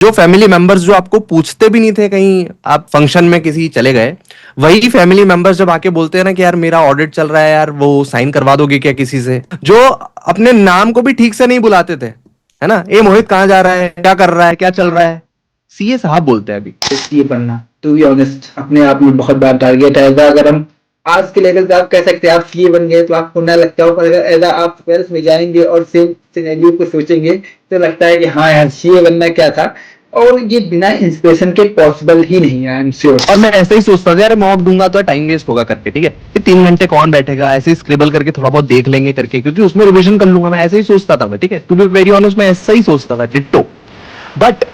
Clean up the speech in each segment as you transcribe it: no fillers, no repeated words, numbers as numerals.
जो family members जो आपको पूछते भी नहीं थे, कहीं आप फंक्शन में किसी चले गए, वही फैमिली मेंबर्स जब आके बोलते हैं ना कि यार मेरा ऑडिट चल रहा है यार, वो साइन करवा दोगे क्या किसी से, जो अपने नाम को भी ठीक से नहीं बुलाते थे, है ना, ए मोहित कहाँ जा रहा है, क्या कर रहा है, क्या चल रहा है, सीए साहब बोलते हैं अभी। ये बनना टू बी ऑनेस्ट अपने आप में बहुत बड़ा टारगेट है। अगर हम आज के लेवल पे आप कह सकते हैं आप सीए बन गए तो आपको ना लगता हो, पर अगर एज आप ट्वेल्थ में जाएंगे और सेम सिनेरियो को सोचेंगे तो लगता है कि हाँ यार सीए बनना क्या था, और ये बिना इंस्पिरेशन के पॉसिबल ही नहीं है। I am sure. और मैं ऐसे ही सोचता था यार मॉक दूंगा तो टाइम वेस्ट होगा करके, ठीक है, कि 3 घंटे कौन बैठेगा, ऐसे ही स्क्रिबल करके थोड़ा बहुत देख लेंगे करके, क्योंकि उसमें रिविजन कर लूंगा, मैं ऐसे ही सोचता था मैं, ठीक है, टू बी वेरी ऑनेस्ट मैं ऐसा ही सोचता था डिट्टो। बट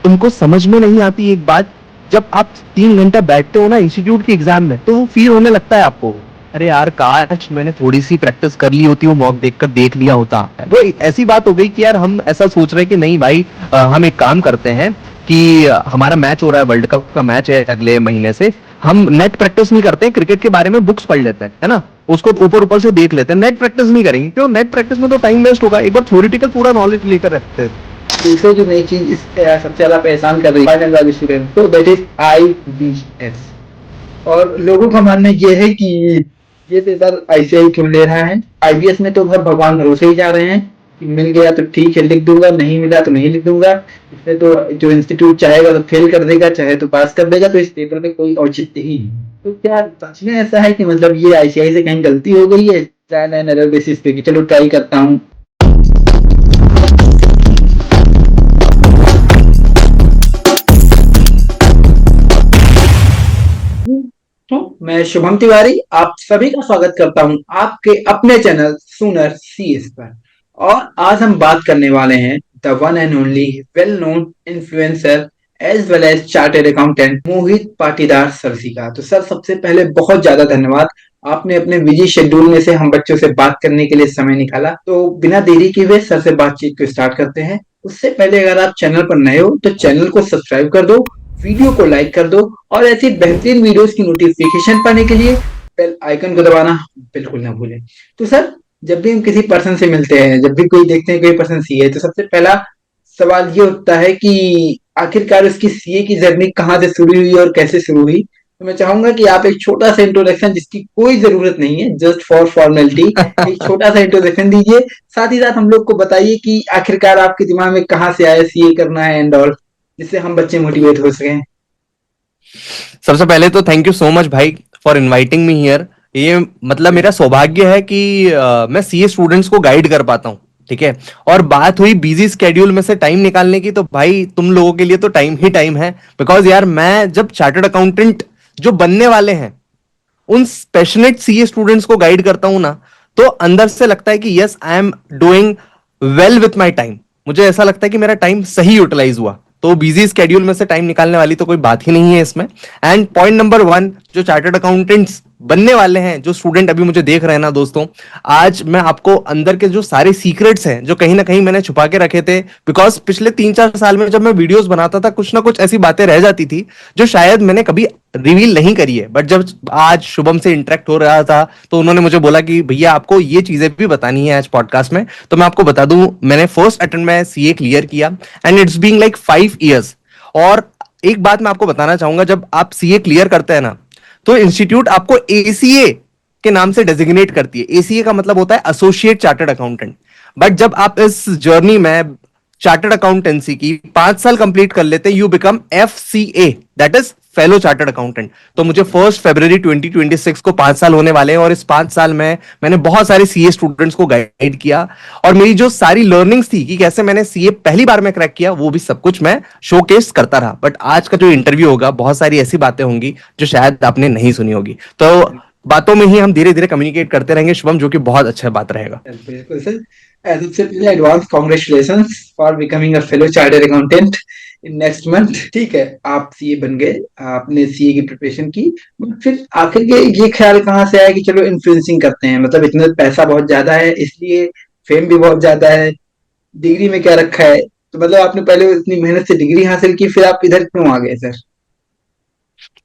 उनको समझ में नहीं आती एक बात, जब आप 3 घंटा बैठते हो ना इंस्टीट्यूट की एग्जाम में, तो वो फील होने लगता है आपको, अरे यार काश मैंने थोड़ी सी प्रैक्टिस कर ली होती, वो मॉक देखकर देख लिया होता। वो ऐसी बात हो गई कि यार हम ऐसा सोच रहे हैं कि नहीं भाई, हम एक काम करते हैं कि हमारा मैच हो रहा है, वर्ल्ड कप का मैच है अगले महीने से, हम नेट प्रैक्टिस नहीं करते, क्रिकेट के बारे में बुक्स पढ़ लेते हैं, है ना, उसको ऊपर ऊपर से देख लेते हैं, नेट प्रैक्टिस नहीं करेंगे, क्यों, नेट प्रैक्टिस में तो टाइम वेस्ट होगा, एक बार थ्योरेटिकल पूरा नॉलेज लेकर रखते हैं। दूसरे जो नई चीज सबसे ज्यादा परेशान कर रही है फाइनल वाले स्टूडेंट, तो दैट इज IBS। और लोगों का मानना यह है कि ये पेपर ICI क्यों ले रहा है, IBS में तो घर भगवान भरोसे ही जा रहे हैं कि मिल गया तो ठीक है लिख दूंगा, नहीं मिला तो नहीं लिख दूंगा। इसमें तो जो इंस्टीट्यूट चाहेगा तो फेल कर देगा, चाहे तो पास कर देगा, तो इस पेपर में कोई औचित्य ही नहीं। तो क्या सच में ऐसा है कि मतलब ये ICI से कहीं गलती हो गई है ट्रायल एंड एरर बेसिस पे कि चलो ट्राई करता हूँ। तो मैं शुभम तिवारी आप सभी का स्वागत करता हूं आपके अपने चैनल सूनर सीएस पर। और आज हम बात करने वाले हैं the one and only well known influencer as well as chartered accountant Mohit Patidar sir ji का। तो सर सबसे पहले बहुत ज्यादा धन्यवाद, आपने अपने बिजी शेड्यूल में से हम बच्चों से बात करने के लिए समय निकाला। तो बिना देरी किए हुए सर से बातचीत को स्टार्ट करते हैं। उससे पहले अगर आप चैनल पर नए हो तो चैनल को सब्सक्राइब कर दो, वीडियो को लाइक कर दो, और ऐसी बेहतरीन वीडियोस की नोटिफिकेशन पाने के लिए बेल आइकन को दबाना बिल्कुल ना भूलें। तो सर जब भी हम किसी पर्सन से मिलते हैं, जब भी कोई देखते हैं कोई पर्सन सीए, तो सबसे पहला सवाल ये उठता है कि आखिरकार उसकी सीए की जर्नी कहाँ से शुरू हुई और कैसे शुरू हुई। तो मैं चाहूंगा कि आप एक छोटा सा इंट्रोडक्शन, जिसकी कोई जरूरत नहीं है, जस्ट फॉर फॉर्मेलिटी एक छोटा सा इंट्रोडक्शन दीजिए। साथ ही साथ हम लोग को बताइए कि आखिरकार आपके दिमाग में कहाँ से आया सीए करना है एंड ऑल, जिससे हम बच्चे मोटिवेट हो सकें। सबसे पहले तो थैंक यू सो मच भाई फॉर इनवाइटिंग मी हियर। ये मतलब मेरा सौभाग्य है कि मैं सीए स्टूडेंट्स को गाइड कर पाता हूँ, ठीक है। और बात हुई बिजी स्केड्यूल में से टाइम निकालने की, तो भाई तुम लोगों के लिए तो टाइम ही टाइम है, बिकॉज यार मैं जब चार्टर्ड अकाउंटेंट जो बनने वाले हैं उन पैशनेट सीए स्टूडेंट्स को गाइड करता हूं ना, तो अंदर से लगता है कि yes I am doing well with my time. मुझे ऐसा लगता है कि मेरा टाइम सही यूटिलाइज हुआ, तो बिजी स्केड्यूल में से टाइम निकालने वाली तो कोई बात ही नहीं है इसमें। एंड पॉइंट नंबर 1, जो चार्टर्ड अकाउंटेंट्स बनने वाले हैं, जो स्टूडेंट अभी मुझे देख रहे हैं ना दोस्तों, आज मैं आपको अंदर के जो सारे सीक्रेट्स हैं जो कहीं ना कहीं मैंने छुपा के रखे थे, बिकॉज पिछले 3-4 साल में जब मैं वीडियोस बनाता था कुछ ना कुछ ऐसी बातें रह जाती थी जो शायद मैंने कभी रिवील नहीं करी है। बट जब आज शुभम से इंटरेक्ट हो रहा था तो उन्होंने मुझे बोला कि भैया आपको ये चीजें भी बतानी है आज पॉडकास्ट में, तो मैं आपको बता दूं, मैंने फर्स्ट अटेम्प्ट में सीए क्लियर किया and it's being like 5 years. और एक बात मैं आपको बताना चाहूंगा, जब आप सीए क्लियर करते हैं ना, तो इंस्टीट्यूट आपको एसीए के नाम से डेजिग्नेट करती है। एसीए का मतलब होता है एसोसिएट चार्टर्ड अकाउंटेंट। बट जब आप इस जर्नी में चार्टर्ड अकाउंटेंसी की 5 साल कंप्लीट कर लेते हैं, you become FCA, that is fellow chartered accountant. तो मुझे 1 फरवरी 2026 को 5 साल होने वाले हैं, और इस 5 साल में मैंने बहुत सारे सीए स्टूडेंट्स को गाइड किया, और मेरी जो सारी लर्निंग्स थी कि कैसे मैंने सीए पहली बार में क्रैक किया, वो भी सब कुछ मैं शोकेस करता रहा। बट आज का जो इंटरव्यू होगा, बहुत सारी ऐसी बातें होंगी जो शायद आपने नहीं सुनी होगी, तो बातों में ही हम धीरे धीरे कम्युनिकेट करते रहेंगे शुभम, जो कि बहुत अच्छा बात रहेगा। बिल्कुल सर। सबसे पहले advance congratulations for becoming a fellow chartered accountant in next month. ठीक है, आप सीए बन गए, आपने सीए की प्रिपरेशन की, बट फिर आखिर ये ख्याल कहाँ से आया कि चलो इन्फ्लुएंसिंग करते हैं, मतलब इतना पैसा बहुत ज्यादा है इसलिए, फेम भी बहुत ज्यादा है, डिग्री में क्या रखा है, तो मतलब आपने पहले इतनी मेहनत से डिग्री हासिल की, फिर आप इधर क्यों आ गए सर?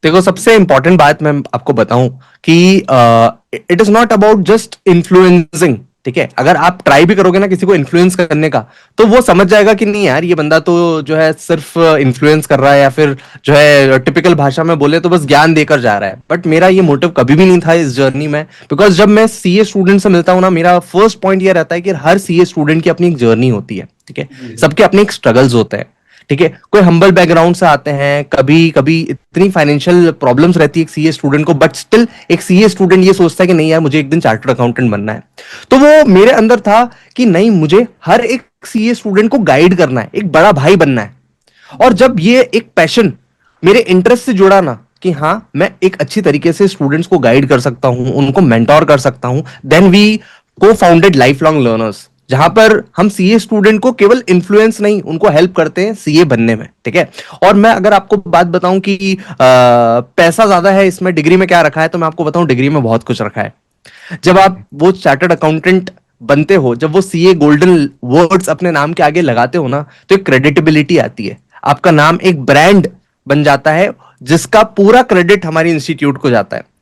देखो, सबसे इंपॉर्टेंट बात मैं आपको बताऊं कि it is not about just influencing, ठीक है, अगर आप ट्राई भी करोगे ना किसी को इन्फ्लुएंस करने का, तो वो समझ जाएगा कि नहीं यार, ये बंदा तो जो है सिर्फ इन्फ्लुएंस कर रहा है, या फिर जो है टिपिकल भाषा में बोले तो बस ज्ञान देकर जा रहा है। बट मेरा ये मोटिव कभी भी नहीं था इस जर्नी में, बिकॉज जब मैं सीए स्टूडेंट से मिलता हूँ ना, मेरा फर्स्ट पॉइंट ये रहता है कि हर सीए स्टूडेंट की अपनी एक जर्नी होती है, ठीक है, जी सर। सबके अपने एक स्ट्रगल्स होते हैं, ठीक है, कोई हम्बल बैकग्राउंड से आते हैं, कभी कभी इतनी फाइनेंशियल प्रॉब्लम्स रहती है एक सीए स्टूडेंट को, बट स्टिल एक सीए स्टूडेंट ये सोचता है कि नहीं यार, मुझे एक दिन चार्टर्ड अकाउंटेंट बनना है। तो वो मेरे अंदर था कि नहीं, मुझे हर एक सीए स्टूडेंट को गाइड करना है, एक बड़ा भाई बनना है। और जब ये एक पैशन मेरे इंटरेस्ट से जुड़ा ना, कि हाँ मैं एक अच्छी तरीके से स्टूडेंट्स को गाइड कर सकता हूं, उनको मेंटोर कर सकता हूं, देन वी को फाउंडेड लाइफ लॉन्ग लर्नर्स, जहां पर हम सीए स्टूडेंट को केवल इन्फ्लुएंस नहीं, उनको हेल्प करते हैं सीए बनने में, ठीक है। और मैं अगर आपको बात बताऊं कि पैसा ज्यादा है इसमें, डिग्री में क्या रखा है, तो मैं आपको बताऊं डिग्री में बहुत कुछ रखा है। जब आप वो चार्टर्ड अकाउंटेंट बनते हो, जब वो सीए गोल्डन वर्ड्स अपने नाम के आगे लगाते हो ना, तो एक क्रेडिटेबिलिटी आती है, आपका नाम एक ब्रांड बन जाता है, जिसका पूरा क्रेडिट हमारी इंस्टीट्यूट को जाता है।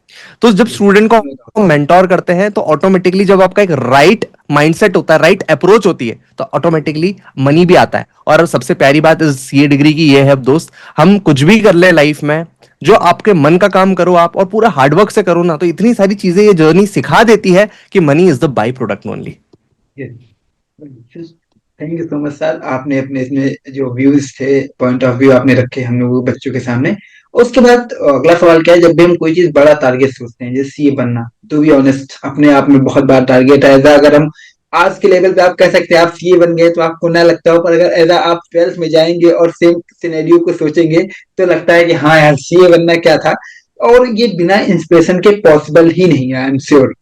तो जब जी स्टूडेंट समझ रहा को मेंटोर करते हैं, तो ऑटोमेटिकली जब आपका एक राइट माइंडसेट होता है, राइट अप्रोच होती है, तो ऑटोमेटिकली मनी भी आता है। और सबसे प्यारी बात इस सीए डिग्री की ये है दोस्त, हम कुछ भी कर ले लाइफ में, जो आपके मन का काम करो आप, और पूरा हार्डवर्क से करो ना, तो इतनी सारी चीजें ये जर्नी सिखा देती है कि money is the byproduct only. हूँ। Thank you so much sir, आपने अपने इसमें जो व्यूज थे, पॉइंट ऑफ व्यू आपने रखे हम लोग बच्चों के सामने। उसके बाद अगला सवाल क्या है, जब भी हम कोई चीज बड़ा टारगेट सोचते हैं, जैसे सीए बनना, टू बी ऑनेस्ट अपने आप में बहुत बड़ा टारगेट है। ऐसा अगर हम आज के लेवल पे आप कह सकते हैं आप सीए बन गए तो आपको ना लगता हो, पर अगर ऐसा आप 12th में जाएंगे और सेम सिनेरियो को सोचेंगे, तो लगता है कि हाँ यार, सीए बनना क्या था। और ये बिना इंस्पिरेशन के पॉसिबल ही नहीं है, आई एम श्योर।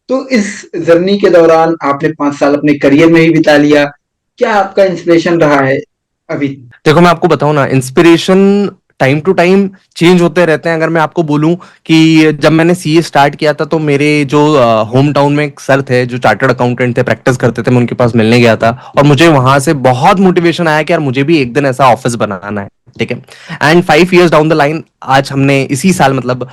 तो इस जर्नी के दौरान आपने 5 साल अपने करियर में भी बिता लिया, क्या आपका इंस्पिरेशन रहा है अभी? देखो मैं आपको बताऊं ना, inspiration time to time change होते रहते हैं। अगर मैं आपको बोलूं कि जब मैंने सीए स्टार्ट किया था, तो मेरे जो होम टाउन में एक सर थे जो चार्टर्ड अकाउंटेंट थे, प्रैक्टिस करते थे, मैं उनके पास मिलने गया था, और मुझे वहां से बहुत मोटिवेशन आया कि यार मुझे भी एक दिन ऐसा ऑफिस बनाना है, ठीक है। And 5 years down the line, आज हमने इसी साल मतलब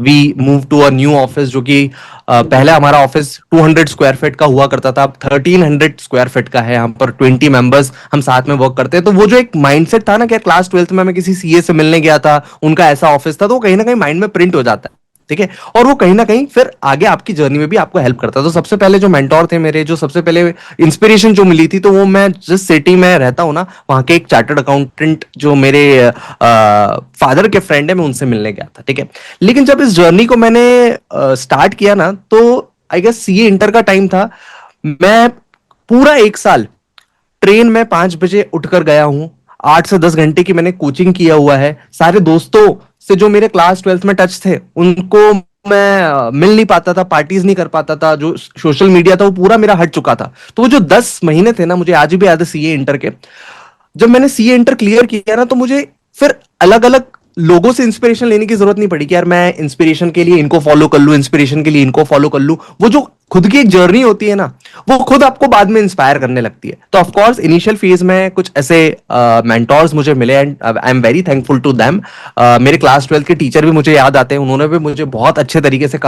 we move to a new office, जो कि पहले हमारा ऑफिस 200 स्क्वायर फीट का हुआ करता था, अब 1300 स्क्वायर फीट का है। यहाँ पर 20 मेंबर्स हम साथ में वर्क करते हैं। तो वो जो एक माइंडसेट था ना कि क्लास 12th में मैं किसी सीए से मिलने गया था, उनका ऐसा ऑफिस था, तो वो कहीं ना कहीं माइंड में प्रिंट हो जाता है, ठीक है। और वो कहीं ना कहीं फिर आगे आपकी जर्नी में भी आपको हेल्प करता है। तो सबसे पहले जो मेंटोर थे मेरे, जो सबसे पहले इंस्पिरेशन जो मिली थी, तो वो मैं जिस सिटी में रहता हूँ ना, वहाँ के एक चार्टर्ड अकाउंटेंट जो मेरे फादर के फ्रेंड है, मैं उनसे मिलने गया था, ठीक है। लेकिन जब इस जर्नी को मैंने स्टार्ट किया ना, तो आई गेस सीए इंटर का टाइम था। मैं पूरा 1 साल ट्रेन में 5 बजे उठकर गया हूं, 8 से 10 घंटे की मैंने कोचिंग किया हुआ है। सारे दोस्तों से जो मेरे क्लास 12th में टच थे, उनको मैं मिल नहीं पाता था, पार्टीज नहीं कर पाता था, जो सोशल मीडिया था वो पूरा मेरा हट चुका था। तो वो जो 10 महीने थे ना, मुझे आज भी याद है सीए इंटर के। जब मैंने सीए इंटर क्लियर किया ना, तो मुझे फिर अलग अलग लोगों से इंस्पिरेशन लेने की जरूरत नहीं पड़ी कि यार मैं इंस्पिरेशन के लिए इनको फॉलो कर लूं, इंस्पिरेशन के लिए इनको फॉलो कर लूं। वो जो खुद की एक जर्नी होती है ना, वो खुद आपको बाद में इंस्पायर करने लगती है। तो ऑफ कोर्स इनिशियल फेज में कुछ ऐसे मेंटोर्स मुझे मिले, and I am very thankful to them. मेरे क्लास 12th के टीचर भी मुझे याद आते हैं, उन्होंने भी मुझे बहुत अच्छे तरीके से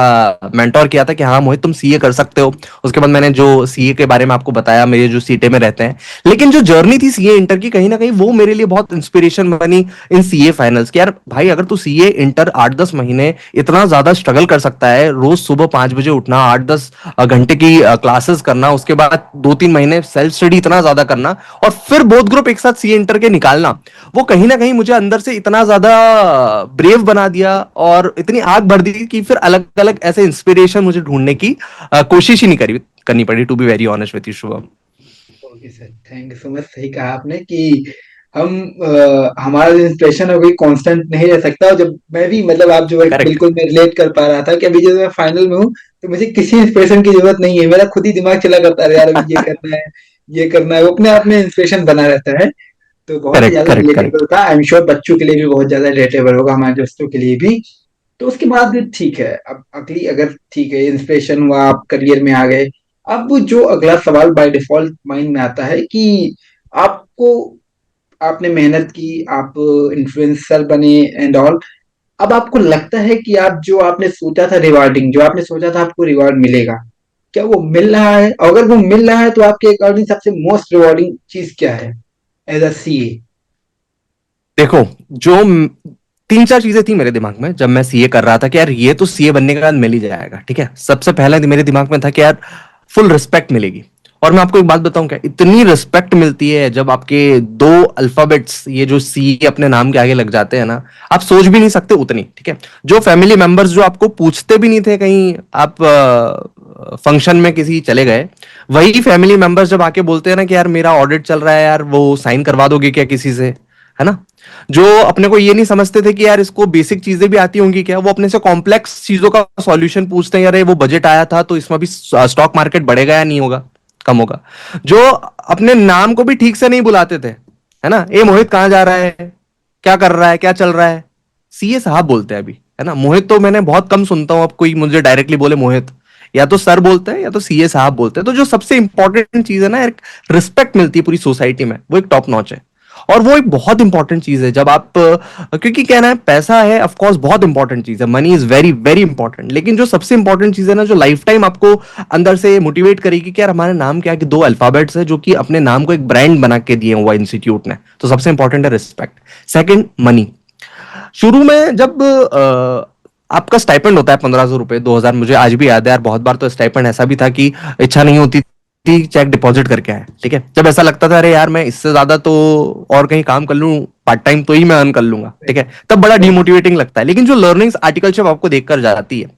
मेंटोर किया था कि हाँ मोहित, तुम सीए कर सकते हो। उसके बाद मैंने जो सीए के बारे में आपको बताया, मेरे जो सीटे में रहते हैं। लेकिन जो जर्नी थी सीए इंटर की, कहीं ना कहीं वो मेरे लिए बहुत इंस्पिरेशन बनी इन सीए फाइनल्स की। यार भाई, अगर तू सीए इंटर 8-10 महीने इतना ज्यादा स्ट्रगल कर सकता है, रोज सुबह 5 बजे उठना, 8-10 घंटे की क्लासेस करना, उसके बाद 2-3 महीने सेल्फ स्टडी इतना ज्यादा करना, और फिर बोथ ग्रुप एक साथ सीए इंटर के निकालना, वो कहीं ना कहीं मुझे अंदर से इतना ज्यादा ब्रेव बना दिया, और इतनी आग भर दी कि फिर अलग अलग ऐसे इंस्पिरेशन मुझे ढूंढने की कोशिश ही नहीं करनी पड़ी, to be very honest with you Shubham. Okay sir, thank you so much. सही कहा आपने कि हम हमारा जो इंस्पिरेशन है वही कांस्टेंट नहीं रह सकता। और जब मैं भी मतलब आप जो करेक्ट। बिल्कुल मैं रिलेट कर पा रहा था कि अभी जब मैं फाइनल में हूँ, तो मुझे किसी इंस्पिरेशन की जरूरत नहीं है। मेरा खुद ही दिमाग चला करता है, यार अभी ये करना है, ये करना है, वो अपने आप में इंस्पिरेशन बना रहता है। तो बहुत ही करेक्ट ज्यादा करेक्ट करेक्ट। रिलेटेबल था, आई एम श्योर बच्चों के लिए भी बहुत ज्यादा रिलेटेबल होगा, हमारे दोस्तों के लिए भी। तो उसके बाद ठीक है, अब अगली अगर ठीक है इंस्पिरेशन हुआ, आप करियर में आ गए। अब जो अगला सवाल बाय डिफॉल्ट माइंड में आता है कि आपको, आपने मेहनत की, आप इन्फ्लुएंसर बने एंड ऑल, अब आपको लगता है कि आप जो आपने सोचा था रिवार्डिंग, जो आपने सोचा था आपको रिवार्ड मिलेगा, क्या वो मिल रहा है? अगर वो मिल रहा है तो आपके अकॉर्डिंग सबसे मोस्ट रिवॉर्डिंग चीज क्या है एज अ सीए? देखो, जो 3-4 चीजें थी मेरे दिमाग में जब मैं सीए कर रहा था कि यार ये तो सीए बनने के बाद मिल ही जाएगा, ठीक है। सबसे पहले मेरे दिमाग में था कि यार फुल रिस्पेक्ट मिलेगी। और मैं आपको एक बात बताऊं, क्या इतनी रिस्पेक्ट मिलती है जब आपके दो अल्फाबेट्स, ये जो सी अपने नाम के आगे लग जाते हैं ना, आप सोच भी नहीं सकते उतनी, ठीक है। जो फैमिली मेंबर्स जो आपको पूछते भी नहीं थे, कहीं आप फंक्शन में किसी चले गए, वही फैमिली मेंबर्स जब आके बोलते हैं ना कि यार मेरा ऑडिट चल रहा है यार, वो साइन करवा दोगे क्या किसी से, है ना। जो अपने को ये नहीं समझते थे कि यार इसको बेसिक चीजें भी आती होंगी क्या, वो अपने से कॉम्प्लेक्स चीजों का सॉल्यूशन पूछते हैं, यार वो बजट आया था तो इसमें भी स्टॉक मार्केट बढ़ेगा या नहीं होगा, कम होगा। जो अपने नाम को भी ठीक से नहीं बुलाते थे, है ना, ए मोहित कहाँ जा रहा है, क्या कर रहा है, क्या चल रहा है, सीए साहब बोलते हैं अभी, है ना। मोहित तो मैंने बहुत कम सुनता हूं, अब कोई मुझे डायरेक्टली बोले मोहित, या तो सर बोलते हैं या तो सीए साहब बोलते हैं। तो जो सबसे इंपॉर्टेंट चीज है ना, एक रिस्पेक्ट मिलती है पूरी सोसाइटी में, वो एक टॉप नॉच है। और वो एक बहुत इंपॉर्टेंट चीज है जब आप क्योंकि कहना है पैसा है, ऑफ कोर्स बहुत इंपॉर्टेंट चीज है, money is very very important, लेकिन जो सबसे इंपॉर्टेंट चीज है ना, जो लाइफ टाइम आपको अंदर से मोटिवेट करेगी कि यार हमारे नाम क्या है, कि दो अल्फाबेट्स है जो कि अपने नाम को एक ब्रांड बना के दिए हुआ इंस्टीट्यूट ने, तो सबसे इंपॉर्टेंट है रिस्पेक्ट। Second, money. शुरू में जब आपका स्टाइपेंड होता है 1500 रुपए, 2000, मुझे आज भी याद है यार, बहुत बार तो स्टाइपेंड ऐसा भी था कि इच्छा नहीं होती थी, चेक डिपॉजिट करके आए, ठीक है। जब ऐसा लगता था अरे यार मैं इससे ज्यादा तो और कहीं काम कर लूं पार्ट टाइम तो ही मैं अर्न कर लूंगा, ठीक है, तब बड़ा डिमोटिवेटिंग लगता है। लेकिन जो लर्निंग्स आर्टिकलशिप आपको देखकर जाती है,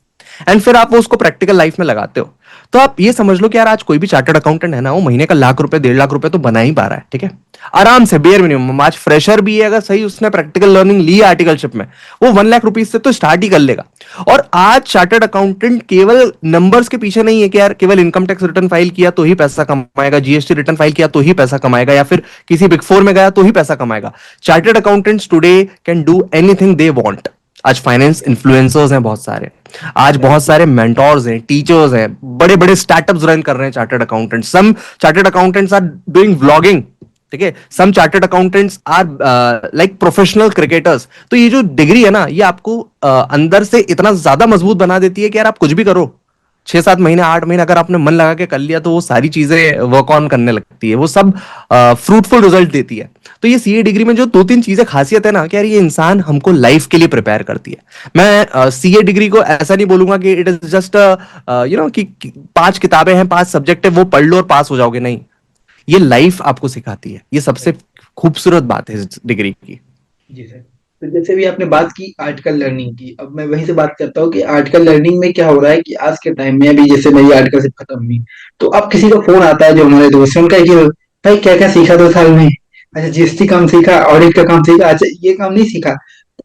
एंड फिर आप वो उसको प्रैक्टिकल लाइफ में लगाते हो, तो आप ये समझ लो कि यार आज कोई भी चार्टर्ड अकाउंटेंट है ना, वो महीने का लाख रुपए 1.5 लाख रुपए तो बना ही पा रहा है, ठीक है, आराम से, बेयर मिनिमम। आज फ्रेशर भी है, अगर सही उसने प्रैक्टिकल लर्निंग ली है आर्टिकलशिप में, वो 1 लाख रुपीज से तो स्टार्ट ही कर लेगा। और आज चार्टर्ड अकाउंटेंट केवल नंबर्स के पीछे नहीं है कि यार केवल इनकम टैक्स रिटर्न फाइल किया तो ही पैसा कमाएगा, जीएसटी रिटर्न फाइल किया तो ही पैसा कमाएगा, या फिर किसी बिग फोर में गया तो ही पैसा कमाएगा। Chartered accountants today can do anything they want. आज फाइनेंस इन्फ्लुएंसर्स हैं बहुत सारे, आज बहुत सारे मेंटोर्स हैं, टीचर्स हैं, बड़े बड़े स्टार्टअप्स रन कर रहे हैं chartered accountants. Some chartered accountants are doing vlogging, ठीक है। Some chartered accountants are like professional cricketers. तो ये जो डिग्री है ना, ये आपको अंदर से इतना ज्यादा मजबूत बना देती है कि यार आप कुछ भी करो, 6-7 महीने 8 महीने अगर आपने मन लगा के कर लिया, तो वो सारी चीजें वर्क ऑन करने लगती है, वो सब फ्रूटफुल रिजल्ट देती है। तो ये सीए डिग्री में जो 2-3 चीजें खासियत है ना, कि यार ये इंसान हमको लाइफ के लिए प्रिपेयर करती है। मैं सीए डिग्री को ऐसा नहीं बोलूंगा कि इट इज जस्ट कि 5 किताबें हैं, 5 सब्जेक्ट है, वो पढ़ लो और पास हो जाओगे, नहीं। ये लाइफ आपको सिखाती है, ये सबसे खूबसूरत बात है इस डिग्री की। जी सर। तो जैसे भी आपने बात की आर्टिकल लर्निंग की, अब मैं वहीं से बात करता हूँ कि आर्टिकल लर्निंग में क्या हो रहा है कि आज के टाइम में अभी जैसे मेरी आर्टिकल शिप खत्म हुई, तो अब किसी का फोन आता है जो हमारे दोस्त हैं, उनका है कि भाई क्या क्या सीखा 2 साल में? अच्छा जीएसटी काम सीखा, ऑडिट का काम सीखा, अच्छा ये काम नहीं सीखा।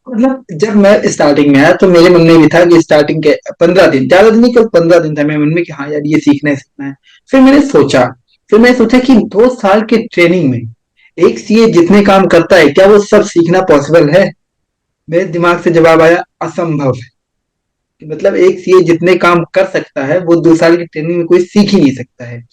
मतलब जब मैं स्टार्टिंग में आया तो मेरे मन में भी था कि स्टार्टिंग के 15 दिन, ज्यादा दिन नहीं, केवल 15 दिन था मेरे मन में कि हाँ यार ये सीखना है सीखना है। फिर मैंने सोचा कि 2 साल के ट्रेनिंग में एक सीए जितने काम करता है क्या वो सब सीखना पॉसिबल है? मेरे दिमाग से जवाब आया असंभव है। कि मतलब एक सीए जितने काम कर सकता है वो 2 साल की ट्रेनिंग में कोई सीख ही नहीं सकता है।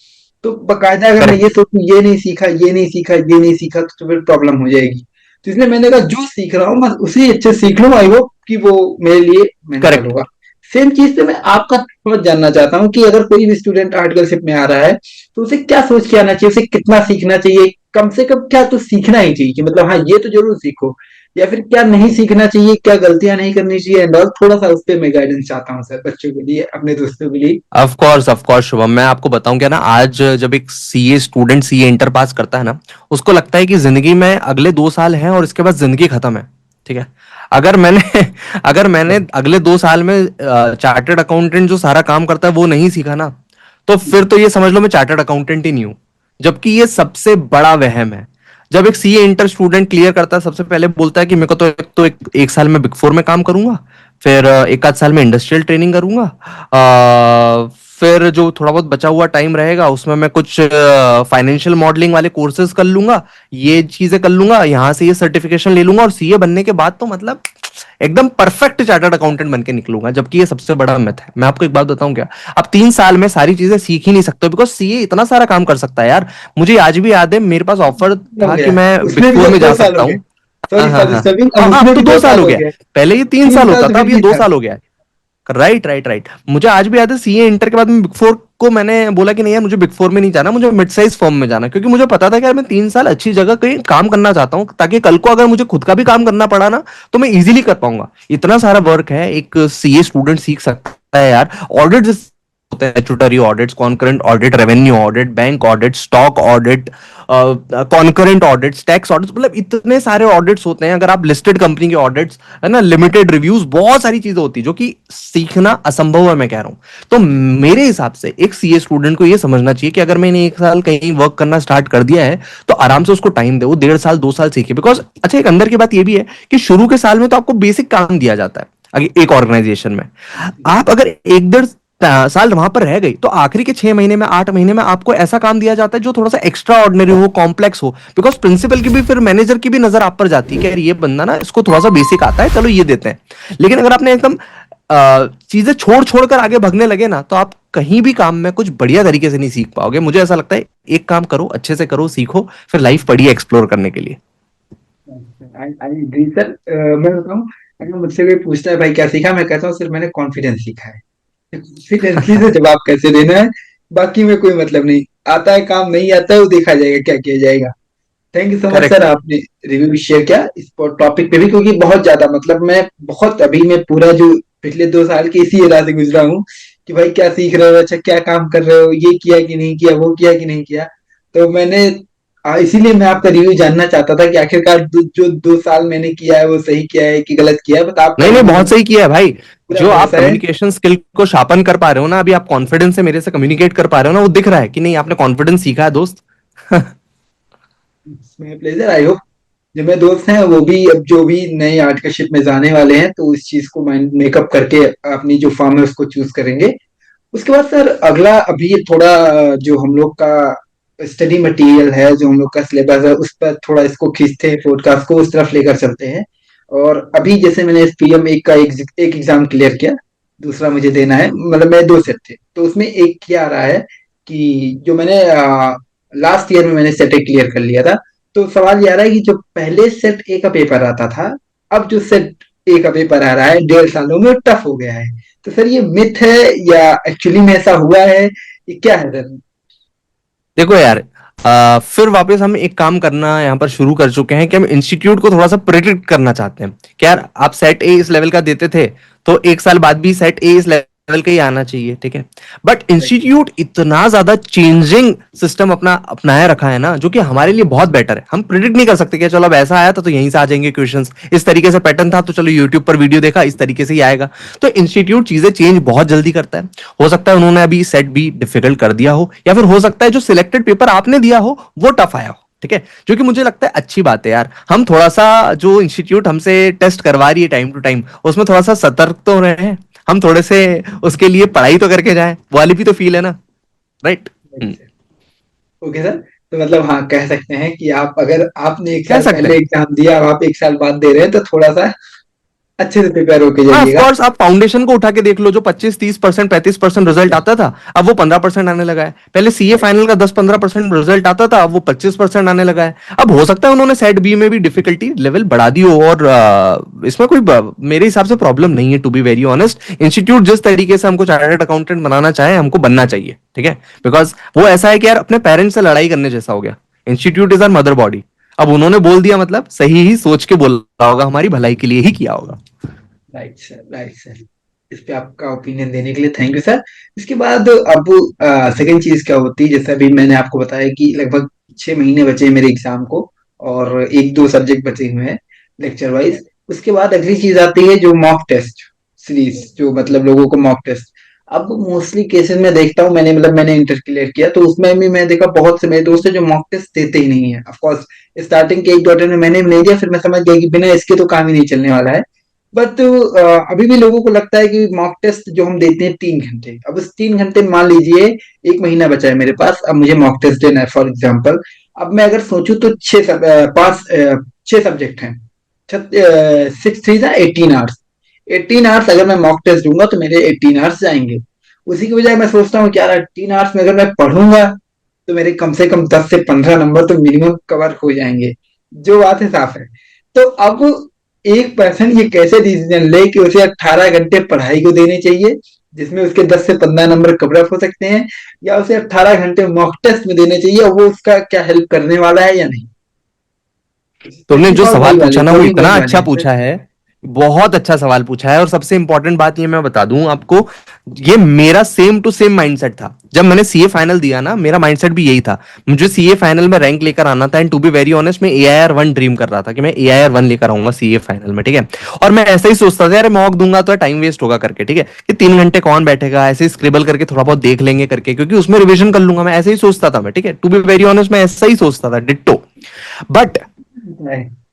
तो बकायदा अगर मैं ये करेक्ट। सोचूं ये नहीं सीखा ये नहीं सीखा ये नहीं सीखा तो फिर प्रॉब्लम हो जाएगी। तो इसलिए मैंने कहा जो सीख रहा हूँ मैं उसे अच्छे से सीख लूँ, आई होप कि वो मेरे लिए मेंटल करेक्ट। होगा। सेम चीज से मैं आपका थोड़ा जानना चाहता हूँ कि अगर कोई भी स्टूडेंट आर्टिकलशिप में आ रहा है तो उसे क्या सोच के आना चाहिए, उसे कितना सीखना चाहिए, कम से कम क्या तो सीखना ही चाहिए कि मतलब हाँ ये तो जरूर सीखो, या फिर क्या नहीं सीखना चाहिए, क्या गलतियां नहीं करनी चाहिए एंड ऑल, थोड़ा सा उस पर मैं गाइडेंस चाहता हूँ सर, बच्चों के लिए अपने दोस्तों के लिए। ऑफ कोर्स शुभम, मैं आपको बताऊं क्या ना, आज जब एक CA student CA inter pass करता है ना, उसको लगता है कि जिंदगी में अगले 2 साल हैं और इसके बाद जिंदगी खत्म है, ठीक है। अगर मैंने अगर मैंने अगले 2 साल में चार्टर्ड अकाउंटेंट जो सारा काम करता है वो नहीं सीखा ना, तो फिर तो ये समझ लो मैं चार्टर्ड अकाउंटेंट ही नहीं हूं। जबकि ये सबसे बड़ा वहम है। जब एक सीए इंटर स्टूडेंट क्लियर करता है, सबसे पहले बोलता है कि मेरे को तो एक साल में बिग फोर में काम करूंगा, फिर एक आध साल में इंडस्ट्रियल ट्रेनिंग करूंगा, फिर जो थोड़ा बहुत बचा हुआ टाइम रहेगा उसमें मैं कुछ फाइनेंशियल मॉडलिंग वाले कोर्सेज कर लूंगा, ये चीजें कर लूंगा, यहां से ये सर्टिफिकेशन ले लूंगा, और सीए बनने के बाद तो मतलब एकदम परफेक्ट चार्टर्ड अकाउंटेंट बन के निकलूंगा। जबकि ये सबसे बड़ा मिथ है। मैं आपको एक बात बताऊं क्या, आप 3 साल में सारी चीजें सीख ही नहीं सकते, बिकॉज सीए इतना सारा काम कर सकता है यार। मुझे आज भी याद है, मेरे पास ऑफर हो था कि गया, मैं बिग उसमें भी फोर अब में दो जा साल हो सकता गए। हूँ। हाँ सॉरी हाँ फॉर हाँ डिस्टर्बिंग, अब हाँ हाँ, उसमें अब भी तो दो 2 साल साल हो हो गया। गया। पहले ये तीन तीन साल साल होता तो था, फिर अब ये भी दो था। साल हो गया है। राइट राइट राइट, मुझे आज भी याद है सीए इंटर के बाद में बिग फोर को मैंने बोला कि नहीं यार मुझे बिग फोर में नहीं जाना, मुझे मिड साइज फर्म में जाना, क्योंकि मुझे पता था कि यार मैं 3 साल अच्छी जगह कहीं काम करना चाहता हूँ, ताकि कल को अगर मुझे खुद का भी काम करना पड़ा ना तो मैं इजीली कर पाऊंगा। इतना सारा वर्क है एक सीए स्टूडेंट सीख सकता है यार। ऑडिट होते हैं, statutory audits, concurrent audit, revenue audit, bank audit, stock audit, concurrent audits, tax audits, मतलब इतने सारे ऑडिट्स होते हैं। अगर आप लिस्टेड कंपनी के ऑडिट्स है ना, लिमिटेड रिव्यूज, बहुत सारी चीजें होती है जो कि सीखना असंभव है, मैं कह रहा हूं। तो मेरे हिसाब से एक सीए स्टूडेंट को ये समझना चाहिए कि अगर मैंने 1 साल कहीं वर्क करना स्टार्ट कर दिया है तो आराम से उसको टाइम दे, वो 1.5 साल 2 साल सीखे। बिकॉज अच्छा, एक अंदर की बात ये भी है कि शुरू के साल में तो आपको बेसिक काम दिया जाता है एक ऑर्गेनाइजेशन में। आप अगर 1 1.5 साल वहां पर रह गई तो आखिरी के 6 महीने में 8 महीने में आपको ऐसा काम दिया जाता है जो थोड़ा सा एक्स्ट्रा ऑर्डिनरी हो, कॉम्प्लेक्स हो। बिकॉज प्रिंसिपल की भी, फिर मैनेजर की भी नजर आप पर जाती है कि यार ये बंदा ना, इसको थोड़ा सा बेसिक आता है, चलो ये देते हैं। लेकिन अगर आपने एकदम चीजें छोड़ छोड़ कर आगे भागने लगे ना, तो आप कहीं भी काम में कुछ बढ़िया तरीके से नहीं सीख पाओगे। मुझे ऐसा लगता है एक काम करो, अच्छे से करो, सीखो, फिर लाइफ पड़ी एक्सप्लोर करने के लिए। I agree sir. मैं बताऊं, अगर मुझसे कोई पूछता है भाई क्या सीखा, मैं कहता हूँ सिर्फ मैंने कॉन्फिडेंस सीखा है। कॉन्फिडेंसली से जवाब कैसे देना है, बाकी में कोई मतलब नहीं। आता है काम, नहीं आता है वो देखा जाएगा क्या किया जाएगा। Thank you so much sir, correct. आपने रिव्यू शेयर किया इस टॉपिक पे भी, क्योंकि बहुत ज्यादा मतलब मैं बहुत अभी मैं पूरा जो पिछले 2 साल की इसी इलाज से गुजरा हूँ कि भाई क्या सीख रहे हो, अच्छा क्या काम कर रहे हो, ये किया कि नहीं किया, वो किया कि नहीं किया। तो मैंने इसीलिए मैं आपका रिव्यू जानना चाहता था कि आखिरकार जो 2 साल मैंने किया है वो सही किया है कि गलत किया है, बट आपका नहीं नहीं, रिव्यू बहुत मुझे सही किया है भाई। पूरा जो आप भरोसा है। कम्युनिकेशन स्किल को शार्पन कर पा रहे हो ना, अभी आप कॉन्फिडेंस से मेरे से कम्युनिकेट कर पा रहे हो ना, वो दिख रहा है कि नहीं आपने कॉन्फिडेंस सीखा है दोस्त। मेरा प्लेजर। आई होप जो मेरे दोस्त हैं वो भी अब जो भी नए आर्टिकलशिप में जाने वाले हैं तो इस चीज को माइंड मेकअप करके अपनी जो फॉर्म है उसको चूज करेंगे। उसके बाद सर अगला अभी थोड़ा जो हम लोग का स्टडी मटेरियल है, जो हम लोग का सिलेबस है, उस पर थोड़ा इसको खींचते हैं, पॉडकास्ट को उस तरफ लेकर चलते हैं। और अभी जैसे मैंने एसपीएम एक का एक एग्जाम क्लियर किया, दूसरा मुझे देना है, मतलब मैं 2 सेट थे तो उसमें एक क्या आ रहा है कि जो मैंने लास्ट ईयर में मैंने सेट ए क्लियर कर लिया था। तो सवाल ये आ रहा है कि जो पहले सेट ए का पेपर आता था, अब जो सेट ए का पेपर आ रहा है 1.5 सालों में टफ हो गया है। तो सर ये मिथ है या एक्चुअली में ऐसा हुआ है, ये क्या है सर? देखो यार, फिर वापस हम एक काम करना यहाँ पर शुरू कर चुके हैं कि हम इंस्टीट्यूट को थोड़ा सा प्रिडिक्ट करना चाहते हैं कि यार आप सेट ए इस लेवल का देते थे, तो 1 साल बाद भी सेट ए इस लेवल का ही आना चाहिए, ठीक है। बट इंस्टीट्यूट इतना ज्यादा चेंजिंग सिस्टम अपना अपनाया रखा है ना, जो कि हमारे लिए बहुत बेटर है। हम प्रिडिक्ट नहीं कर सकते कि चलो अब ऐसा आया था तो यहीं से आ जाएंगे क्वेश्चंस, इस तरीके से पैटर्न था तो चलो यूट्यूब पर वीडियो देखा इस तरीके से ही आएगा। तो इंस्टीट्यूट चीजें चेंज बहुत जल्दी करता है। हो सकता है उन्होंने अभी सेट बी डिफिकल्ट कर दिया हो, या फिर हो सकता है जो सिलेक्टेड पेपर आपने दिया हो वो टफ आया हो, ठीक है। जो कि मुझे लगता है अच्छी बात है यार। हम थोड़ा सा, जो इंस्टीट्यूट हमसे टेस्ट करवा रही है टाइम टू टाइम, उसमें थोड़ा सा सतर्क तो रहे हैं हम, थोड़े से उसके लिए पढ़ाई तो करके जाए, वो वाली भी तो फील है ना, राइट। Okay sir. तो मतलब हाँ कह सकते हैं कि आप अगर आपने एक कह साल सकते पहले हैं। एग्जाम दिया और आप एक साल बाद दे रहे हैं तो थोड़ा सा अच्छे से प्रिपेयर होके हाँ ऑफ जाइएगा। कोर्स, आप फाउंडेशन को उठा के देख लो, जो 25 30% 35% रिजल्ट आता था, अब वो 15% आने लगा है। पहले सीए फाइनल का 10 15% रिजल्ट आता था, अब वो 25% आने लगा है। अब हो सकता है उन्होंने सेट बी में भी डिफिकल्टी लेवल बढ़ा दी हो, और इसमें कोई मेरे हिसाब से प्रॉब्लम नहीं है, to be very honest. Institute जिस तरीके से हमको चार्टर्ड अकाउंटेंट बनाना चाहे, हमको बनना चाहिए, ठीक है। बिकॉज वो ऐसा है कि यार अपने पेरेंट्स से लड़ाई करने जैसा हो गया। Institute is our mother body. अब उन्होंने बोल दिया मतलब सही ही सोच के बोला होगा, हमारी भलाई के लिए ही किया होगा। Right sir, right sir. इस पे आपका ओपिनियन देने के लिए थैंक यू सर। इसके बाद अब सेकंड चीज क्या होती है, जैसे अभी मैंने आपको बताया कि लगभग 6 महीने बचे हैं मेरे एग्जाम को, और एक दो सब्जेक्ट बचे हुए हैं लेक्चर वाइज। उसके बाद अगली चीज आती है जो मॉक टेस्ट सीरीज, जो मतलब लोगों को मॉक टेस्ट। अब मोस्टली केसेस में देखता हूँ, मैंने इंटर क्लियर किया तो उसमें भी मैं देखा बहुत से मेरे दोस्त हैं जो मॉक टेस्ट देते ही नहीं है। ऑफ कोर्स स्टार्टिंग के 1 2 में मैंने भी नहीं दिया, फिर मैं समझ गया कि बिना इसके तो काम ही नहीं चलने वाला है। बट अभी भी लोगों को लगता है कि मॉक टेस्ट जो हम देते हैं 3 घंटे, अब उस 3 घंटे में मान लीजिए एक महीना बचा है मेरे पास, अब मुझे मॉक टेस्ट देना है फॉर एग्जाम्पल। अब मैं अगर सोचूं तो 6 सब्जेक्ट हैं, 6 3 18 आवर्स। 18 आवर्स अगर मैं मॉक टेस्ट दूंगा तो मेरे 18 आवर्स जाएंगे। उसी की बजाय मैं सोचता हूँ कि यार 18 आवर्स में अगर मैं पढ़ूंगा तो मेरे कम से कम 10 से 15 नंबर तो मिनिमम कवर हो जाएंगे। जो बात है साफ है। तो अब एक पर्सन ये कैसे डिसीजन ले कि उसे 18 घंटे पढ़ाई को देने चाहिए, जिसमें उसके 10 से 15 नंबर कवर अप हो सकते हैं, या उसे 18 घंटे मॉक टेस्ट में देने चाहिए और वो उसका क्या हेल्प करने वाला है या नहीं। तुमने सिक्सटी जो फॉर सवाल वही वाले पूछा ना वो कोडिंग इतना वही वाले अच्छा हैं सर। पूछा है, बहुत अच्छा सवाल पूछा है। और सबसे इंपॉर्टेंट बात ये मैं बता दूं आपको, ये मेरा सेम टू सेम माइंडसेट था जब मैंने सीए फाइनल दिया ना। मेरा माइंडसेट भी यही था, मुझे सीए फाइनल में रैंक लेकर आना था। And to be very honest, मैं AIR 1 ड्रीम कर रहा था कि मैं AIR 1 लेकर आऊंगा सीए फाइनल में, ठीक है। और मैं ऐसा ही सोचता था यार मॉक दूंगा तो टाइम वेस्ट होगा करके, ठीक है, कि 3 घंटे कौन बैठेगा, ऐसे ही स्क्रिबल करके थोड़ा बहुत देख लेंगे करके, क्योंकि उसमें रिविजन कर लूंगा, मैं ऐसे ही सोचता था मैं, ठीक है। टू बी वेरी ऑनेस्ट मैं ऐसा ही सोचता था डिट्टो। बट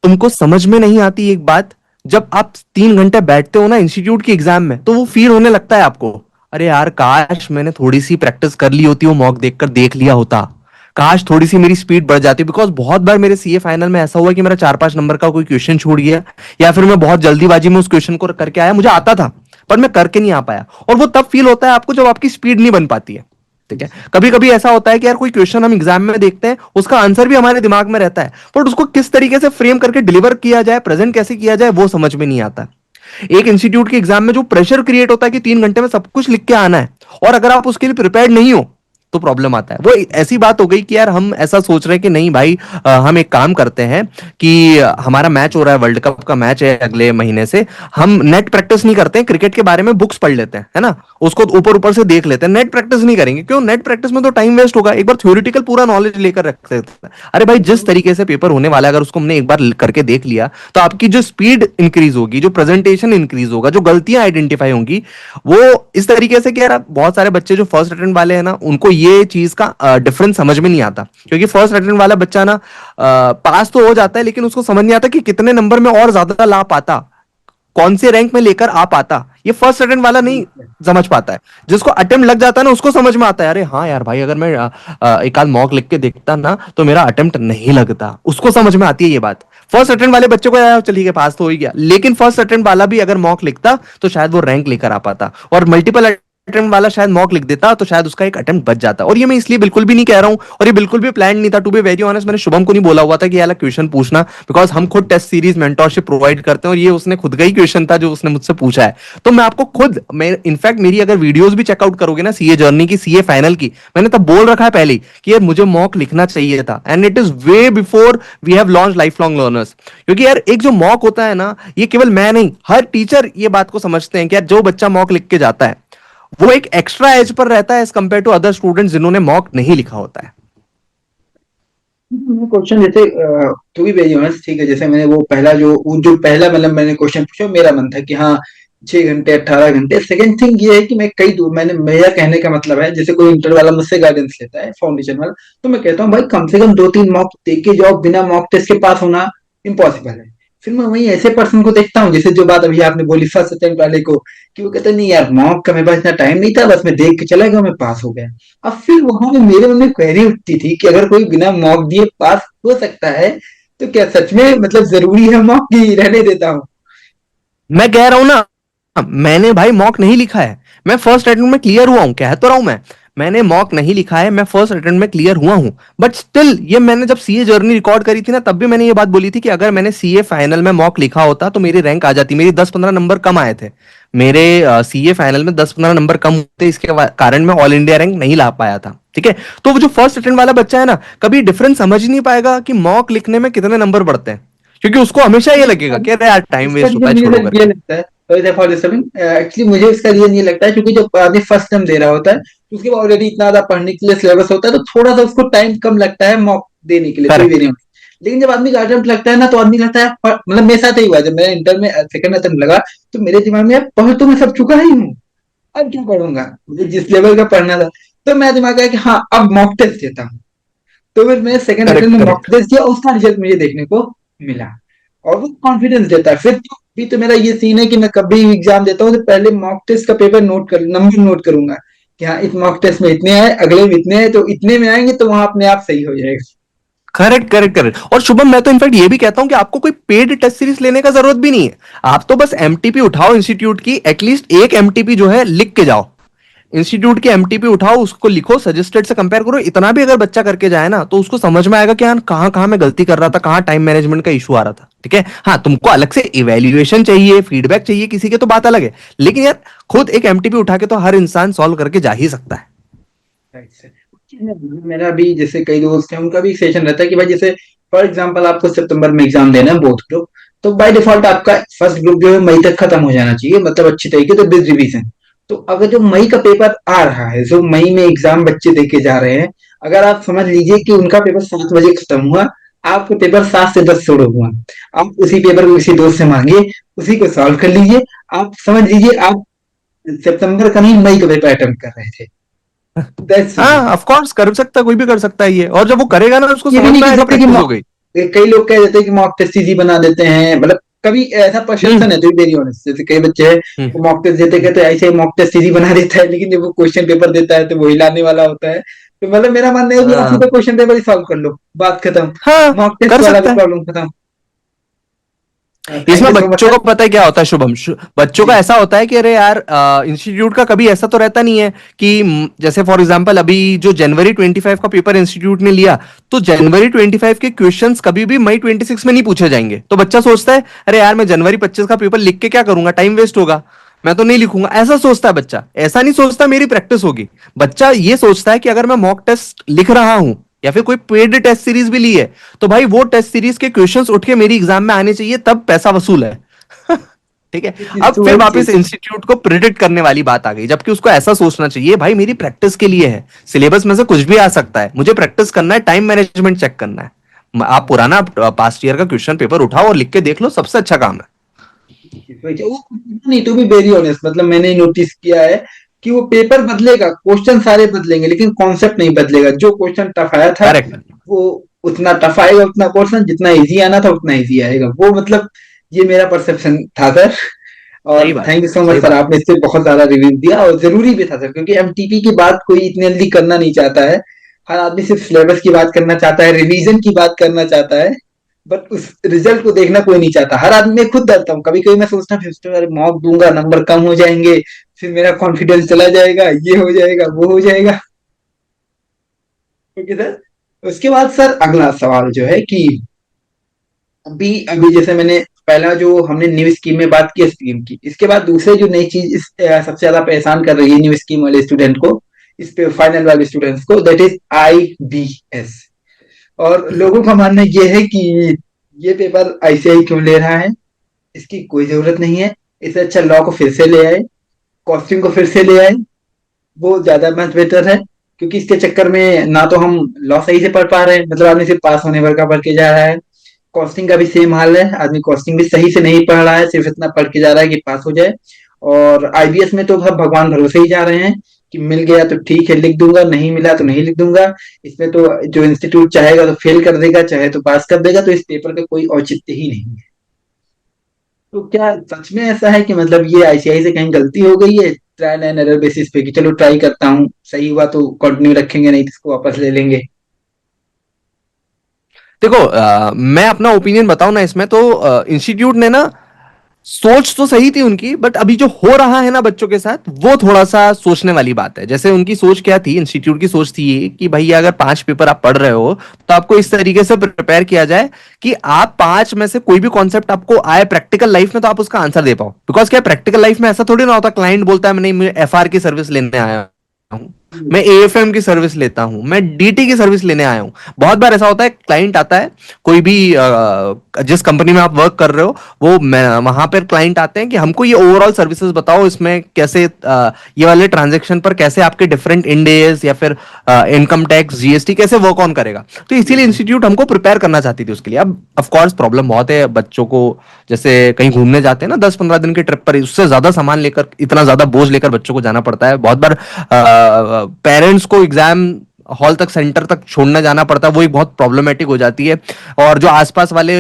तुमको समझ में नहीं आती एक बात, जब आप 3 घंटे बैठते हो ना इंस्टीट्यूट की एग्जाम में, तो वो फील होने लगता है आपको, अरे यार काश मैंने थोड़ी सी प्रैक्टिस कर ली होती, वो मॉक देखकर देख लिया होता, काश थोड़ी सी मेरी स्पीड बढ़ जाती। बिकॉज बहुत बार मेरे सीए फाइनल में ऐसा हुआ कि मेरा 4-5 नंबर का कोई क्वेश्चन छूट गया, या फिर मैं बहुत जल्दीबाजी में उस क्वेश्चन को करके आया, मुझे आता था पर मैं करके नहीं आ पाया। और वो तब फील होता है आपको जब आपकी स्पीड नहीं बन पाती है, ठीक है। कभी कभी ऐसा होता है कि यार कोई क्वेश्चन हम एग्जाम में देखते हैं, उसका आंसर भी हमारे दिमाग में रहता है, बट उसको किस तरीके से फ्रेम करके डिलीवर किया जाए, प्रेजेंट कैसे किया जाए, वो समझ में नहीं आता। एक इंस्टीट्यूट के एग्जाम में जो प्रेशर क्रिएट होता है कि 3 घंटे में सब कुछ लिख के आना है, और अगर आप उसके लिए प्रिपेयर्ड नहीं हो तो प्रॉब्लम आता है। वो ऐसी बात हो गई कि यार हम ऐसा सोच रहे हैं कि नहीं भाई, हम एक काम करते हैं कि हमारा मैच हो रहा है, वर्ल्ड कप का मैच है अगले महीने से, हम नेट प्रैक्टिस नहीं करते हैं, क्रिकेट के बारे में बुक्स पढ़ लेते हैं, है ना, उसको ऊपर ऊपर से देख लेते हैं, नेट प्रैक्टिस नहीं करेंगे। क्यों? नेट प्रैक्टिस में तो टाइम वेस्ट होगा, एक बार थ्योरेटिकल पूरा नॉलेज लेकर रख सकते हैं। अरे भाई जिस तरीके से पेपर होने वाला है, अगर उसको हमने एक बार करके देख लिया, तो आपकी जो स्पीड इंक्रीज होगी, जो प्रेजेंटेशन इंक्रीज होगा, जो गलतियां आइडेंटिफाई होंगी, वो इस तरीके से कि यार बहुत सारे बच्चे जो फर्स्ट अटेम्प्ट वाले हैं ना, उनको ये चीज का डिफरेंस समझ में नहीं आता। क्योंकि फर्स्ट अटेम्प्ट वाला बच्चा ना पास तो हो जाता है, लेकिन उसको समझ नहीं आता कि कितने नंबर में और ज्यादा ला पाता, कौन से रैंक में लेकर आ पाता, ये फर्स्ट अटेम्प्ट वाला नहीं समझ पाता है। जिसको अटेम्प्ट लग जाता है ना, उसको समझ में आता है, अरे हाँ यार भाई, अगर मैं एक आध मॉक लिख के देखता ना तो मेरा अटेम्प्ट नहीं लगता, उसको समझ में आती है ये बात। फर्स्ट अटेम्प्ट वाले बच्चे को यार चलिए पास तो हो ही गया, लेकिन फर्स्ट अटेम्प्ट वाला भी अगर मॉक लिखता तो शायद वो रैंक लेकर आ पाता, और मल्टीपल अटेम्प्ट वाला शायद मॉक लिख देता तो शायद उसका एक अटेम्प्ट बच जाता। और ये मैं इसलिए बिल्कुल भी नहीं कह रहा हूं, और ये बिल्कुल भी प्लान नहीं था, टू बी वेरी ऑनेस्ट। मैंने शुभम को नहीं बोला हुआ था कि यार क्वेश्चन पूछना, बिकॉज हम खुद टेस्ट सीरीज मेंटोरशिप प्रोवाइड करते हैं, और ये उसने खुद का ही क्वेश्चन था जो उसने मुझसे पूछा है। तो मैं आपको खुद, मैं इनफैक्ट मेरी अगर वीडियोस भी चेकआउट करोगे ना सीए जर्नी की, सीए फाइनल की, मैंने तब बोल रखा है पहले ही कि यार मुझे मॉक लिखना चाहिए था, and it is way before we have launch lifelong learners. क्योंकि यार एक जो मॉक होता है ना, ये केवल मैं नहीं, हर टीचर ये बात को समझते हैं कि यार जो बच्चा मॉक लिख के जाता है वो एक एक्स्ट्रा एज पर रहता है edge compare to other students जिन्होंने मॉक नहीं लिखा होता है। क्वेश्चन जैसे टू बी वेरी ऑनेस्ट, ठीक है, जैसे मैंने वो जो पहला मतलब मैंने क्वेश्चन पूछा, मेरा मन था कि हाँ 6 घंटे 18 घंटे। सेकंड थिंग ये है कि मैं कई दूर मैंने मेरा कहने का मतलब है, जैसे कोई इंटर वाला मुझसे गाइडेंस लेता है फाउंडेशन वाला, तो मैं कहता हूँ भाई कम से कम 2-3 मॉक दे के जाओ, बिना मॉक टेस्ट के पास होना इम्पॉसिबल है। फिर मैं वही ऐसे पर्सन को देखता हूँ, जैसे जो बात अभी आपने बोली फर्स्ट अटेम्प्ट वाले को, कि वो कहते हैं नहीं यार मॉक का मेरे पास इतना टाइम नहीं था, बस मैं देख के चला गया, मैं पास हो गया। अब फिर वहां पे मेरे मन में क्वेरी उठती थी कि अगर कोई बिना मॉक दिए पास हो सकता है, तो क्या सच में मतलब जरूरी है मॉक की रहने देता हूँ। मैं कह रहा हूं ना, मैंने भाई मॉक नहीं लिखा है, मैं फर्स्ट अटेम्प्ट में क्लियर हुआ हूं, कह तो रहा हूं मैंने मॉक नहीं लिखा है, मैं फर्स्ट अटेम्प्ट में क्लियर हुआ हूं। बट स्टिल ये मैंने जब सीए जर्नी रिकॉर्ड करी थी ना, तब भी मैंने ये बात बोली थी कि अगर मैंने सीए फाइनल में मॉक लिखा होता तो मेरी रैंक आ जाती, मेरी 10-15 नंबर कम आए थे, मेरे सीए फाइनल में 10-15 नंबर कम होते, इसके कारण मैं ऑल इंडिया रैंक नहीं ला पाया था, ठीक है। तो वो जो फर्स्ट अटेम्प्ट वाला बच्चा है ना, कभी डिफरेंस समझ ही नहीं पाएगा कि मॉक लिखने में कितने नंबर बढ़ते हैं, क्योंकि उसको हमेशा ये लगेगा कि अरे यार टाइम इसका वेस्ट होता रीजन है, मुझे छोड़ो सर ये करके। लगता है, फॉर एक्चुअली मुझे इसका रीजन ये लगता है, क्योंकि जब आदमी फर्स्ट टाइम दे रहा होता है तो उसके बाद ऑलरेडी इतना ज्यादा पढ़ने के लिए सिलेबस होता है, तो थोड़ा सा उसको टाइम कम लगता है मॉक देने के लिए, तो करेक्ट। वेरी। लेकिन जब आदमी का अटेम्प्ट लगता है ना, तो आदमी लगता है मतलब मेरे साथ ही हुआ, जब मेरा इंटर में सेकंड अटेम्प्ट लगा, तो मेरे दिमाग में यार पढ़ तो मैं सब चुका ही हूँ, अब क्या पढ़ूंगा, मुझे जिस लेवल का पढ़ना था। तो मेरा दिमाग आया कि हाँ अब मॉक टेस्ट देता हूँ। तो फिर मैं सेकंड अटेम्प्ट करेक्ट में मॉक करेक्ट। टेस्ट दिया, उसका रिजल्ट मुझे देखने को मिला, और वो कॉन्फिडेंस देता है। फिर तो भी तो मेरा ये सीन है कि मैं कभी एग्जाम देता हूँ तो पहले मॉक टेस्ट का पेपर नोट कर नंबर नोट करूंगा कि हाँ इस मॉक टेस्ट में इतने आए, अगले में इतने आए, तो इतने में आएंगे तो वहां अपने आप सही हो जाएगा। Correct correct correct. और शुभम मैं तो इनफैक्ट ये भी कहता हूं कि आपको कोई पेड टेस्ट सीरीज लेने का जरूरत भी नहीं है, आप तो बस एमटीपी उठाओ इंस्टीट्यूट की, एटलीस्ट एक एमटीपी जो है लिख के जाओ, इंस्टीट्यूट की एमटीपी उठाओ, उसको लिखो, सजेस्टेड से कंपेयर करो, इतना भी अगर बच्चा करके जाए ना तो उसको समझ में आएगा कि यार कहां कहां मैं गलती कर रहा था, कहां टाइम मैनेजमेंट का इशू आ रहा था। ठीक है। हाँ, तुमको अलग से इवेल्युएशन चाहिए, फीडबैक चाहिए किसी के, तो बात अलग है, लेकिन यार खुद एक एमटीपी उठा के तो हर इंसान सॉल्व करके जा ही सकता है। Right sir. मेरा भी जैसे कई दोस्त हैं उनका भी सेशन रहता है कि भाई जैसे फॉर एग्जांपल आपको सितंबर में एग्जाम देना है बोथ ग्रुप, तो बाय डिफॉल्ट आपका फर्स्ट ग्रुप जो है मई तक खत्म हो जाना चाहिए, मतलब अच्छी तरीके से विद रिवीजन। तो अगर जो मई का पेपर आ रहा है, जो मई में एग्जाम बच्चे दे के जा रहे हैं, अगर आप समझ लीजिए कि उनका पेपर 7 बजे खत्म हुआ, आपका पेपर 7 से 10 शुरू हुआ, आप उसी पेपर को किसी दोस्त से मांगिए, उसी को सॉल्व कर लीजिए। आप समझ लीजिए आप सितंबर का नहीं मई का पेपर अटेम्प्ट कर रहे थे। दैट्स हाँ, ऑफ कोर्स कर सकता है, कोई भी कर सकता है ये, और जब वो करेगा ना उसको ये भी समझ नहीं में कह आएगा, सकते कि प्रैक्टिस हो गई। कई लोग कह देते हैं कि मॉक टेस्ट इजी बना देते हैं, मतलब कभी ऐसा परसेप्शन हम्म। है, तो वेरी ऑनेस्ट, जैसे कई बच्चे हैं हम्म। वो मॉक टेस्ट देते हैं तो ऐसे मॉक टेस्ट इजी बना देता है, लेकिन जब वो क्वेश्चन पेपर देता है तो वो हिलाने वाला होता है। तो मतलब मेरा मानना है कि आप सीधे हाँ। क्वेश्चन पेपर ही सॉल्व कर लो, बात खत्म। हाँ, मॉक टेस्ट कर वाला भी सकता है। प्रॉब्लम खत्म। थैंक इसमें यू सो मच बच्चों सर। को पता है क्या होता है शुभम, बच्चों का जी। ऐसा होता है कि अरे यार, इंस्टीट्यूट का कभी ऐसा तो रहता नहीं है कि जैसे फॉर एग्जांपल अभी जो जनवरी 25 का पेपर इंस्टीट्यूट ने लिया, तो जनवरी 25 के क्वेश्चंस कभी भी मई 26 में नहीं पूछे जाएंगे, तो बच्चा सोचता है अरे यार मैं जनवरी 25 का पेपर लिख के क्या करूंगा, टाइम वेस्ट होगा, मैं तो नहीं लिखूंगा, ऐसा सोचता है बच्चा। ऐसा नहीं सोचता मेरी प्रैक्टिस होगी, बच्चा ये सोचता है कि अगर मैं मॉक टेस्ट लिख रहा हूं या फिर कोई पेड टेस्ट सीरीज भी ली है, तो भाई वो टेस्ट सीरीज के क्वेश्चंस उठ के मेरी एग्जाम में आने चाहिए, तब पैसा वसूल है। ठीक है। विच इज अब टू फिर वही वापस चीज। इंस्टीट्यूट को प्रिडिक्ट करने वाली बात आ गई, जबकि उसको ऐसा सोचना चाहिए भाई मेरी प्रैक्टिस के लिए है, सिलेबस में से कुछ भी आ सकता है, मुझे प्रैक्टिस करना है, टाइम मैनेजमेंट चेक करना है। आप पुराना पास्ट ईयर का क्वेश्चन पेपर उठाओ और लिख के देख लो, सबसे अच्छा काम है। वो नहीं, टू बी वेरी ऑनेस्ट, मतलब मैंने नोटिस किया है कि वो पेपर बदलेगा, क्वेश्चन सारे बदलेंगे, लेकिन कॉन्सेप्ट नहीं बदलेगा। जो क्वेश्चन टफ आया था करेक्ट। वो उतना टफ आएगा, उतना क्वेश्चन जितना इजी आना था उतना इजी आएगा वो, मतलब ये मेरा परसेप्शन था सर। सही और बात थैंक है, यू सो मच सही सर, बात। आपने इससे बहुत ज्यादा रिव्यू दिया, और जरूरी भी था सर, क्योंकि एमटीपी की बात कोई इतनी जल्दी करना नहीं चाहता है। हर आदमी सिर्फ सिलेबस की बात करना चाहता है, रिवीजन की बात करना चाहता है, बट उस रिजल्ट को देखना कोई नहीं चाहता। हर आदमी, मैं खुद डरता हूँ, कभी कभी मैं सोचता हूँ अरे मॉक दूंगा नंबर कम हो जाएंगे, फिर मेरा कॉन्फिडेंस चला जाएगा, ये हो जाएगा वो हो जाएगा। Okay sir. उसके बाद सर अगला सवाल जो है कि अभी अभी जैसे मैंने पहला जो हमने न्यू स्कीम में बात की स्कीम की, इसके बाद दूसरे जो नई चीज सबसे ज्यादा परेशान कर रही है न्यू स्कीम वाले स्टूडेंट को, इस पे फाइनल वाले स्टूडेंट्स को, दैट इज IBS। और लोगों का मानना ये है कि ये पेपर ICI क्यों ले रहा है, इसकी कोई जरूरत नहीं है, इससे अच्छा लॉ को फिर से ले आए, कॉस्टिंग को फिर से ले आए, वो ज्यादा मच बेटर है। क्योंकि इसके चक्कर में ना तो हम लॉ सही से पढ़ पा रहे हैं, मतलब आदमी सिर्फ पास होने भर का पढ़ के जा रहा है। कॉस्टिंग का भी सेम हाल है, आदमी कॉस्टिंग भी सही से नहीं पढ़ रहा है, सिर्फ इतना पढ़ के जा रहा है कि पास हो जाए। और IBS में तो सब भगवान भरोसे ही जा रहे हैं कि मिल गया तो ठीक है लिख दूंगा, नहीं मिला तो नहीं लिख दूंगा। इसमें तो जो इंस्टीट्यूट चाहेगा तो फेल कर देगा, चाहे तो पास कर देगा, तो इस पेपर का कोई औचित्य ही नहीं है। तो क्या सच में ऐसा है कि मतलब ये ICI से कहीं गलती हो गई है, ट्रायल एंड एरर बेसिस पे, कि चलो ट्राई करता हूँ, सही हुआ तो कंटिन्यू रखेंगे, नहीं तो इसको वापस ले लेंगे? देखो, मैं अपना ओपिनियन बताऊं ना इसमें, तो इंस्टीट्यूट ने ना सोच तो सही थी उनकी, बट अभी जो हो रहा है ना बच्चों के साथ, वो थोड़ा सा सोचने वाली बात है। जैसे उनकी सोच क्या थी, इंस्टीट्यूट की सोच थी ये कि भैया अगर 5 पेपर आप पढ़ रहे हो, तो आपको इस तरीके से प्रिपेयर किया जाए कि आप 5 में से कोई भी कॉन्सेप्ट आपको आए प्रैक्टिकल लाइफ में, तो आप उसका आंसर दे पाओ। बिकॉज क्या प्रैक्टिकल लाइफ में ऐसा थोड़ी ना होता, क्लाइंट बोलता है मैं नहीं, मुझे FR की सर्विस लेने आया हूं, मैं AFM की सर्विस लेता हूं, मैं DT की सर्विस लेने आया हूं। बहुत बार ऐसा होता है, क्लाइंट आता है, कोई भी जिस कंपनी में आप वर्क कर रहे हो, वो वहां पर क्लाइंट आते हैं कि हमको ये ओवरऑल सर्विसेज बताओ, इसमें कैसे ये वाले ट्रांजेक्शन पर कैसे आपके डिफरेंट इंडेज या फिर इनकम टैक्स GST कैसे वर्क ऑन करेगा। तो इसीलिए इंस्टीट्यूट हमको प्रिपेयर करना चाहती थी उसके लिए। अब ऑफ कोर्स प्रॉब्लम बहुत है बच्चों को, जैसे कहीं घूमने जाते हैं ना 10-15 दिन के ट्रिप पर, उससे ज्यादा सामान लेकर, इतना ज्यादा बोझ लेकर बच्चों को जाना पड़ता है। बहुत बार पेरेंट्स को एग्जाम हॉल तक, सेंटर तक छोड़ने जाना पड़ता है, वो एक बहुत प्रॉब्लमेटिक हो जाती है। और जो आसपास वाले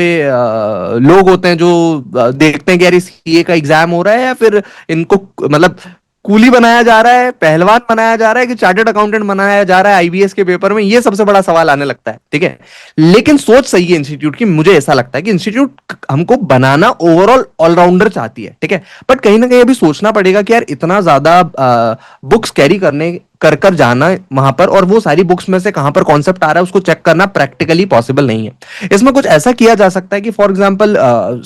लोग होते हैं जो देखते हैं कि यार इस ये का एग्जाम हो रहा है, या फिर इनको मतलब कूली बनाया जा रहा है, पहलवान बनाया जा रहा है, कि चार्टर्ड अकाउंटेंट बनाया जा रहा है IBS के पेपर में, ये सबसे बड़ा सवाल आने लगता है। ठीक है, लेकिन सोच सही है इंस्टीट्यूट की, मुझे ऐसा लगता है कि इंस्टीट्यूट हमको बनाना ओवरऑल ऑलराउंडर चाहती है। ठीक है, बट कहीं ना कहीं अभी सोचना पड़ेगा कि यार इतना ज्यादा बुक्स कैरी करने कर कर जाना वहां पर, और वो सारी बुक्स में से कहां पर कॉन्सेप्ट आ रहा है उसको चेक करना प्रैक्टिकली पॉसिबल नहीं है। इसमें कुछ ऐसा किया जा सकता है कि फॉर एग्जांपल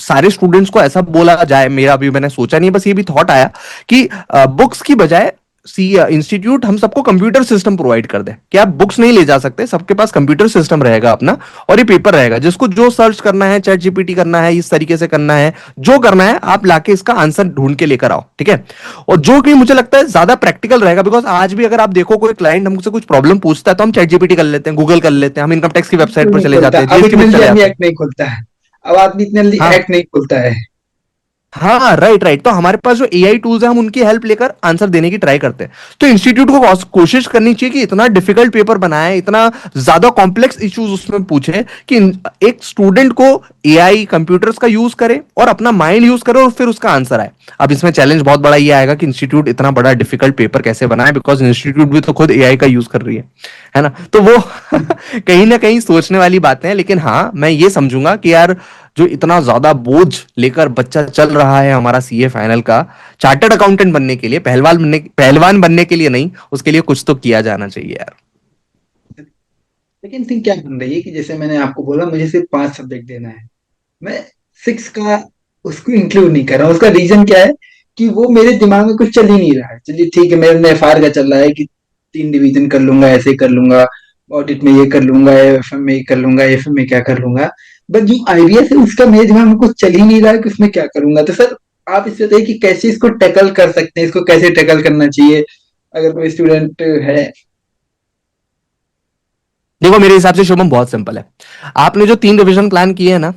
सारे स्टूडेंट्स को ऐसा बोला जाए, मेरा अभी मैंने सोचा नहीं, बस ये भी थॉट आया कि बुक्स की बजाय सी इंस्टीट्यूट हम सबको कंप्यूटर सिस्टम प्रोवाइड कर दे कि आप बुक्स नहीं ले जा सकते, सबके पास कंप्यूटर सिस्टम रहेगा अपना, और ये पेपर रहेगा जिसको जो सर्च करना है, चैट जीपीटी करना है, इस तरीके से करना है, जो करना है आप लाके इसका आंसर ढूंढ के लेकर आओ, ठीक है। और जो कि मुझे लगता है ज्यादा प्रैक्टिकल रहेगा, बिकॉज आज भी अगर आप देखो कोई क्लाइंट हमसे कुछ प्रॉब्लम पूछता है तो हम चैट जीपीटी कर लेते हैं, गूगल कर लेते हैं, हम इनकम टैक्स की वेबसाइट पर नहीं चले खुलता जाते हैं, अब, जीएसटी इतनी पे जल्दी चले आदमी जाते हैं। एक्ट नहीं खुलता है। अब आदमी इतनी जल्दी हाँ एक्ट नहीं खुलता है। हाँ, राइट राइट। तो हमारे पास जो एआई टूल्स है हम उनकी हेल्प लेकर आंसर देने की ट्राई करते हैं। तो इंस्टीट्यूट को कोशिश करनी चाहिए कि इतना डिफिकल्ट पेपर बनाए, इतना ज्यादा कॉम्प्लेक्स इश्यूज उसमें पूछे कि एक स्टूडेंट को एआई कंप्यूटर्स का यूज करे और अपना माइंड यूज करे और फिर उसका आंसर आए। अब इसमें चैलेंज बहुत बड़ा ये आएगा कि इंस्टीट्यूट इतना बड़ा डिफिकल्ट पेपर कैसे बनाए, बिकॉज इंस्टीट्यूट भी तो खुद एआई का यूज कर रही है ना। तो वो कहीं ना कहीं सोचने वाली बातें हैं, लेकिन हाँ मैं ये समझूंगा कि यार जो इतना ज्यादा बोझ लेकर बच्चा चल रहा है हमारा सीए फाइनल का, चार्टर्ड अकाउंटेंट बनने के लिए, पहलवान बनने के लिए नहीं, उसके लिए कुछ तो किया जाना चाहिए यार। लेकिन थिंक क्या बन रही है कि जैसे मैंने आपको बोला मुझे सिर्फ 5 सब्जेक्ट देना है, मैं 6 का उसको इंक्लूड नहीं कर रहा हूँ। उसका रीजन क्या है कि वो मेरे दिमाग में कुछ चल ही नहीं रहा है। चलिए ठीक है, मेरे एफआर का चल रहा है कि 3 डिवीजन कर लूंगा, ऐसे कर लूंगा, ऑडिट में ये कर लूंगा, एएफएम में ये कर लूंगा, एएफएम में क्या कर लूंगा। बट जो आईबीएस है उसका मेरे दिमाग में कुछ चल ही नहीं रहा है कि उसमें क्या करूंगा। तो सर आप इस बताइए कि कैसे इसको टैकल कर सकते हैं, इसको कैसे टैकल करना चाहिए अगर कोई स्टूडेंट है। देखो मेरे हिसाब से शुभम बहुत सिंपल है। आपने जो 3 रिवीजन प्लान किए हैं ना,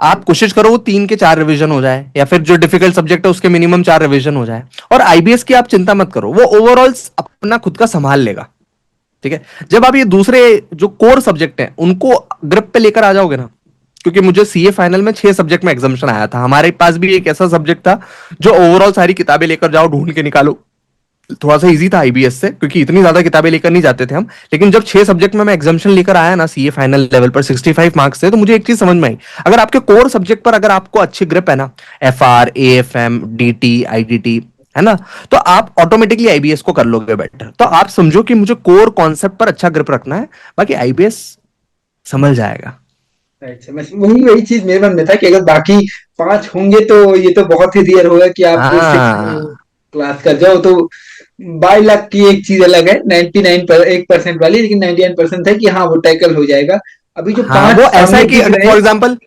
आप कोशिश करो वो 3 के 4 रिवीजन हो जाए, या फिर जो डिफिकल्ट सब्जेक्ट है उसके मिनिमम 4 रिवीजन हो जाए। और आईबीएस की आप चिंता मत करो, वो ओवरऑल अपना खुद का संभाल लेगा, ठीक है। जब आप ये दूसरे जो कोर सब्जेक्ट हैं उनको ग्रिप पे लेकर आ जाओगे ना, क्योंकि मुझे सीए फाइनल में 6 सब्जेक्ट में एग्जामिशन आया था, हमारे पास भी एक ऐसा सब्जेक्ट था जो ओवरऑल सारी किताबें लेकर जाओ, ढूंढ के निकालो, थोड़ा सा इजी था आईबीएस से, क्योंकि इतनी ज्यादा किताबें लेकर नहीं जाते थे हम। लेकिन जब 6 सब्जेक्ट में मैं एग्जामिशन लेकर आया ना सीए फाइनल लेवल पर 65 मार्क्स से, तो मुझे एक चीज समझ में आई, अगर आपके कोर सब्जेक्ट पर अगर आपको अच्छी ग्रिप है ना, एफआर, एएफएम, डीटी, आईडीटी, है ना, तो आप ऑटोमेटिकली आईबीएस को कर लोगे बेटर। तो आप समझो कि मुझे कोर कॉन्सेप्ट पर अच्छा ग्रिप रखना है, बाकी आईबीएस संभल जाएगा। राइट सर, मैं वही वही चीज मेरे मन में था कि अगर बाकी 5 होंगे तो ये तो बहुत ही रेयर होगा कि आप 6 हाँ क्लास कर जाओ। तो 22 लाख की एक चीज अलग है, 99 पर 1% वाली, लेकिन 99% है कि हाँ वो टैकल हो जाएगा। अभी जो हाँ, 5 वो ऐसा सामने है कि दिख अगर रहे फॉर हैं। एग्जांपल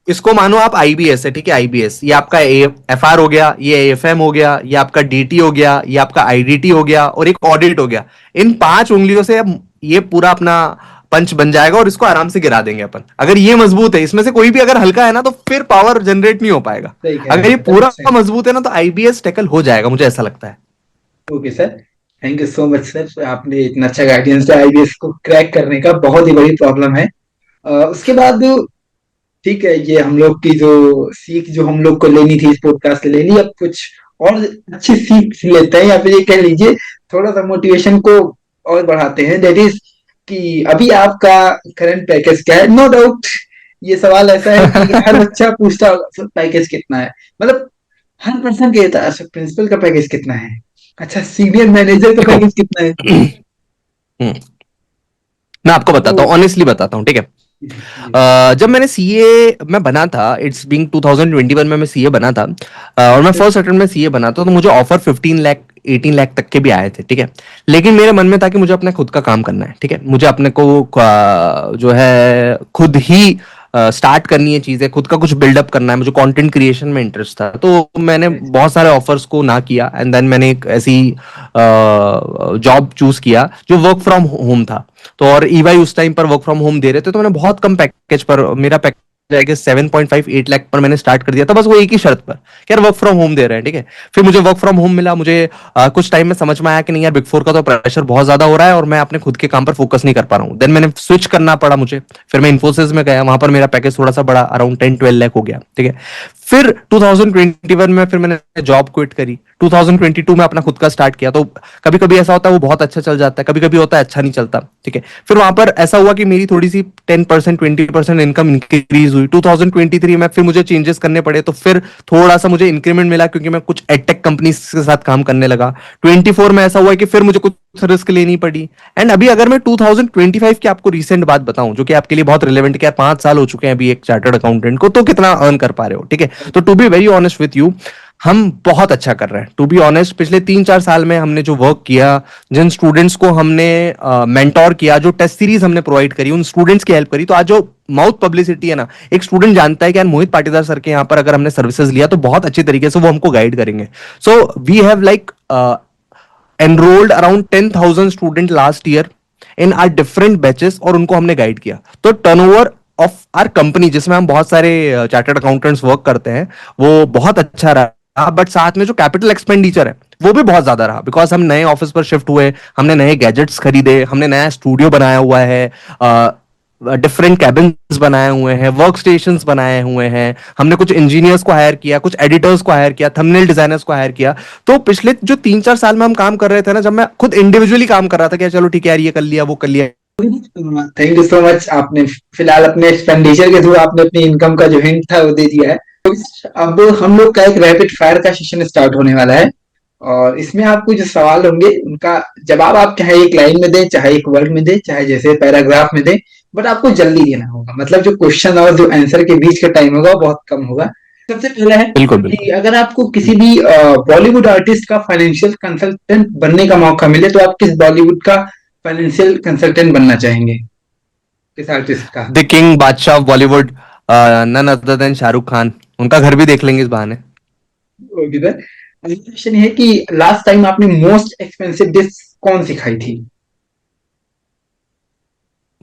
इसको मानो आप आईबीएस है, ठीक है, आईबीएस ये आपका एफआर हो गया, ये एएफएम हो गया, ये आपका डीटी हो गया, ये आपका आईडीटी हो गया, और एक ऑडिट हो गया। इन 5 उंगलियों से अब ये पूरा अपना पंच बन जाएगा और इसको आराम से गिरा देंगे अपन। अगर ये मजबूत है, इसमें से कोई भी अगर हल्का है ना, तो फिर पावर जनरेट नहीं हो पाएगा। सही कह रहे अगर हैं ये सर, पूरा 100%। मजबूत है ना, तो आईबीएस टैकल हो जाएगा, मुझे ऐसा लगता है। Okay sir, thank you so much sir, आपने इतना अच्छा गाइडेंस दिया। आईबीएस को क्रैक करने का बहुत ही बड़ी प्रॉब्लम है। उसके बाद ठीक है, ये हम लोग की जो सीख जो हम लोग को लेनी थी इस पॉडकास्ट से ले ली। अब कुछ और अच्छी सीख लेते हैं, या फिर ये कह लीजिए थोड़ा सा मोटिवेशन को और बढ़ाते हैं। दैट इज कि अभी आपका करंट पैकेज क्या है। नो डाउट ये सवाल ऐसा है कि हर बच्चा पूछता होगा सर पैकेज कितना है, मतलब हर पर्सन कहता है सर प्रिंसिपल का पैकेज कितना है, अच्छा सीनियर मैनेजर का देखो पैकेज कितना है। हम्म, मैं आपको तो बताता हूँ, ऑनेस्टली बताता हूँ, ठीक है। जी जी जब मैंने सीए में बना था, इट्स बीइंग 2021 में मैं सीए बना था, और मैं फर्स्ट अटेम्प्ट में सीए बना था, तो मुझे ऑफर 15 लाख 18 लाख तक के भी आए थे, ठीक है। लेकिन मेरे मन में था कि मुझे अपने खुद का काम करना है, ठीक है, मुझे अपने को जो है खुद ही स्टार्ट करनी है चीजें, खुद का कुछ बिल्डअप करना है, मुझे कंटेंट क्रिएशन में इंटरेस्ट था। तो मैंने बहुत सारे ऑफर्स को ना किया, एंड देन मैंने एक ऐसी जॉब चूज किया जो वर्क फ्रॉम होम था। तो और ईवाई उस टाइम पर वर्क फ्रॉम होम दे रहे थे, तो मैंने बहुत कम पैकेज पर, मेरा पैकेज जाएगा 7.58 लाख पर मैंने स्टार्ट कर दिया था, बस वो एक ही शर्त पर कि यार वर्क फ्रॉम होम दे रहे हैं, ठीक है। फिर मुझे वर्क फ्रॉम होम मिला, मुझे कुछ टाइम में समझ में आया कि नहीं यार बिग फोर का तो प्रेशर बहुत ज्यादा हो रहा है और मैं अपने खुद के काम पर फोकस नहीं कर पा रहा हूँ। देन मैंने स्विच करना पड़ा मुझे, फिर मैं इन्फोसिस में गया, वहां पर मेरा पैकेज थोड़ा सा बड़ा, अराउंड 10-12 लाख हो गया, ठीक है। फिर 2021 में फिर मैंने जॉब क्विट करी, 2022 में अपना खुद का स्टार्ट किया। तो कभी कभी ऐसा होता है वो बहुत अच्छा चल जाता है, कभी कभी होता है अच्छा नहीं चलता, ठीक है। फिर वहां पर ऐसा हुआ कि मेरी थोड़ी सी 10% 20% इनकम इंक्रीज हुई 2023 में। फिर मुझे चेंजेस करने पड़े, तो फिर थोड़ा सा मुझे इंक्रीमेंट मिला क्योंकि मैं कुछ एडटेक कंपनी के साथ काम करने लगा। 24 में ऐसा हुआ कि फिर मुझे कुछ रिस्क लेनी पड़ी। एंड अभी अगर मैं 2025 की आपको रिसेंट बात बताऊं जो कि आपके लिए बहुत रिलेवेंट, क्या 5 साल हो चुके हैं अभी एक चार्टर्ड अकाउंटेंट को, तो कितना अर्न कर पा रहे हो, ठीक है। तो to be very honest with you, हम बहुत अच्छा कर रहे हैं। टू बी ऑनेस्ट, पिछले 3-4 साल में हमने जो वर्क किया, जिन स्टूडेंट्स को हमने मेंटोर किया, जो टेस्ट सीरीज हमने प्रोवाइड करी, उन स्टूडेंट्स की हेल्प करी, तो आज जो माउथ पब्लिसिटी है ना, एक स्टूडेंट जानता है कि यार मोहित पाटीदार सर के यहाँ पर अगर हमने सर्विसेज लिया तो बहुत अच्छी तरीके से वो हमको गाइड करेंगे। So we have like enrolled around 10,000 student last year in our different batches और उनको हमने गाइड किया। तो टर्नओवर ऑफ आर कंपनी, जिसमें हम बहुत सारे चार्टर्ड अकाउंटेंट्स वर्क करते हैं, वो बहुत अच्छा रहा। बट साथ में जो कैपिटल एक्सपेंडिचर है वो भी बहुत ज्यादा रहा, बिकॉज हम नए ऑफिस पर शिफ्ट हुए, हमने नए गैजेट्स खरीदे, हमने नया स्टूडियो बनाया हुआ है, डिफरेंट कैबिन्स बनाए हुए हैं, वर्क स्टेशन बनाए हुए हैं, हमने कुछ इंजीनियर्स को हायर किया, कुछ एडिटर्स को हायर किया, थंबनेल डिजाइनर्स को हायर किया। तो पिछले जो 3-4 साल में हम काम कर रहे थे ना, जब मैं खुद इंडिविजुअली काम कर रहा था कि चलो ठीक है यार ये कर लिया वो कर लिया। Thank you so much. आपने फिलहाल अपने एक्सपेंडिचर के थ्रू आपने अपनी इनकम का जो हिंट था वो दे दिया है। अब हम लोग का एक रैपिड फायर का सेशन स्टार्ट होने वाला है और इसमें आपको जो सवाल होंगे उनका जवाब आप चाहे एक लाइन में दें, चाहे एक वर्ड में दें, चाहे जैसे पैराग्राफ में दें, बट आपको जल्दी देना होगा। मतलब जो क्वेश्चन और जो आंसर के बीच का टाइम होगा वो बहुत कम होगा। सबसे पहला है बिल्कुल कि बिल्कुल। अगर आपको किसी भी बॉलीवुड आर्टिस्ट का फाइनेंशियल कंसल्टेंट बनने का मौका मिले तो आप किस बॉलीवुड का फाइनेंशियल कंसल्टेंट बनना चाहेंगे, किस आर्टिस्ट का? The king Badshah of Bollywood, none other than Shahrukh Khan. उनका घर भी देख लेंगे इस बहाने। Okay sir. अगला क्वेश्चन है कि लास्ट टाइम आपने मोस्ट एक्सपेंसिव डिश कौन सी खाई थी?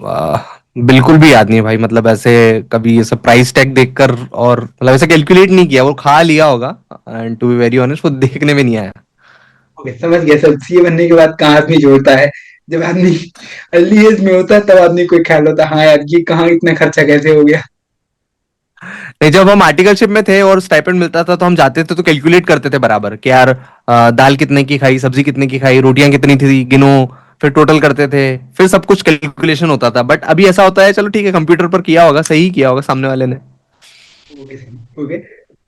वाह, बिल्कुल भी याद नहीं है भाई। मतलब ऐसे कभी ये सब प्राइस टैग देखकर और मतलब ऐसे कैलकुलेट नहीं किया, वो खा लिया होगा। And to be very honest वो देखने में नहीं आया। ओके, समझ गया सर। सीए बनने के बाद कहाँ आदमी जोड़ता है, जब आदमी अर्ली एज में होता है तब आदमी कोई ख्याल होता है हाँ यार ये कहाँ इतना खर्चा कैसे हो गया। नहीं, जब हम आर्टिकलशिप में थे और स्टाइपेंड मिलता था तो हम जाते थे तो कैलकुलेट करते थे बराबर कि यार दाल कितने की खाई, सब्जी कितने की खाई, रोटियां कितनी थी, गिनो। फिर टोटल करते थे, फिर सब कुछ कैलकुलेशन होता था। बट अभी ऐसा होता है चलो ठीक है, कंप्यूटर पर किया होगा, सही किया होगा सामने वाले ने। Okay sir, okay.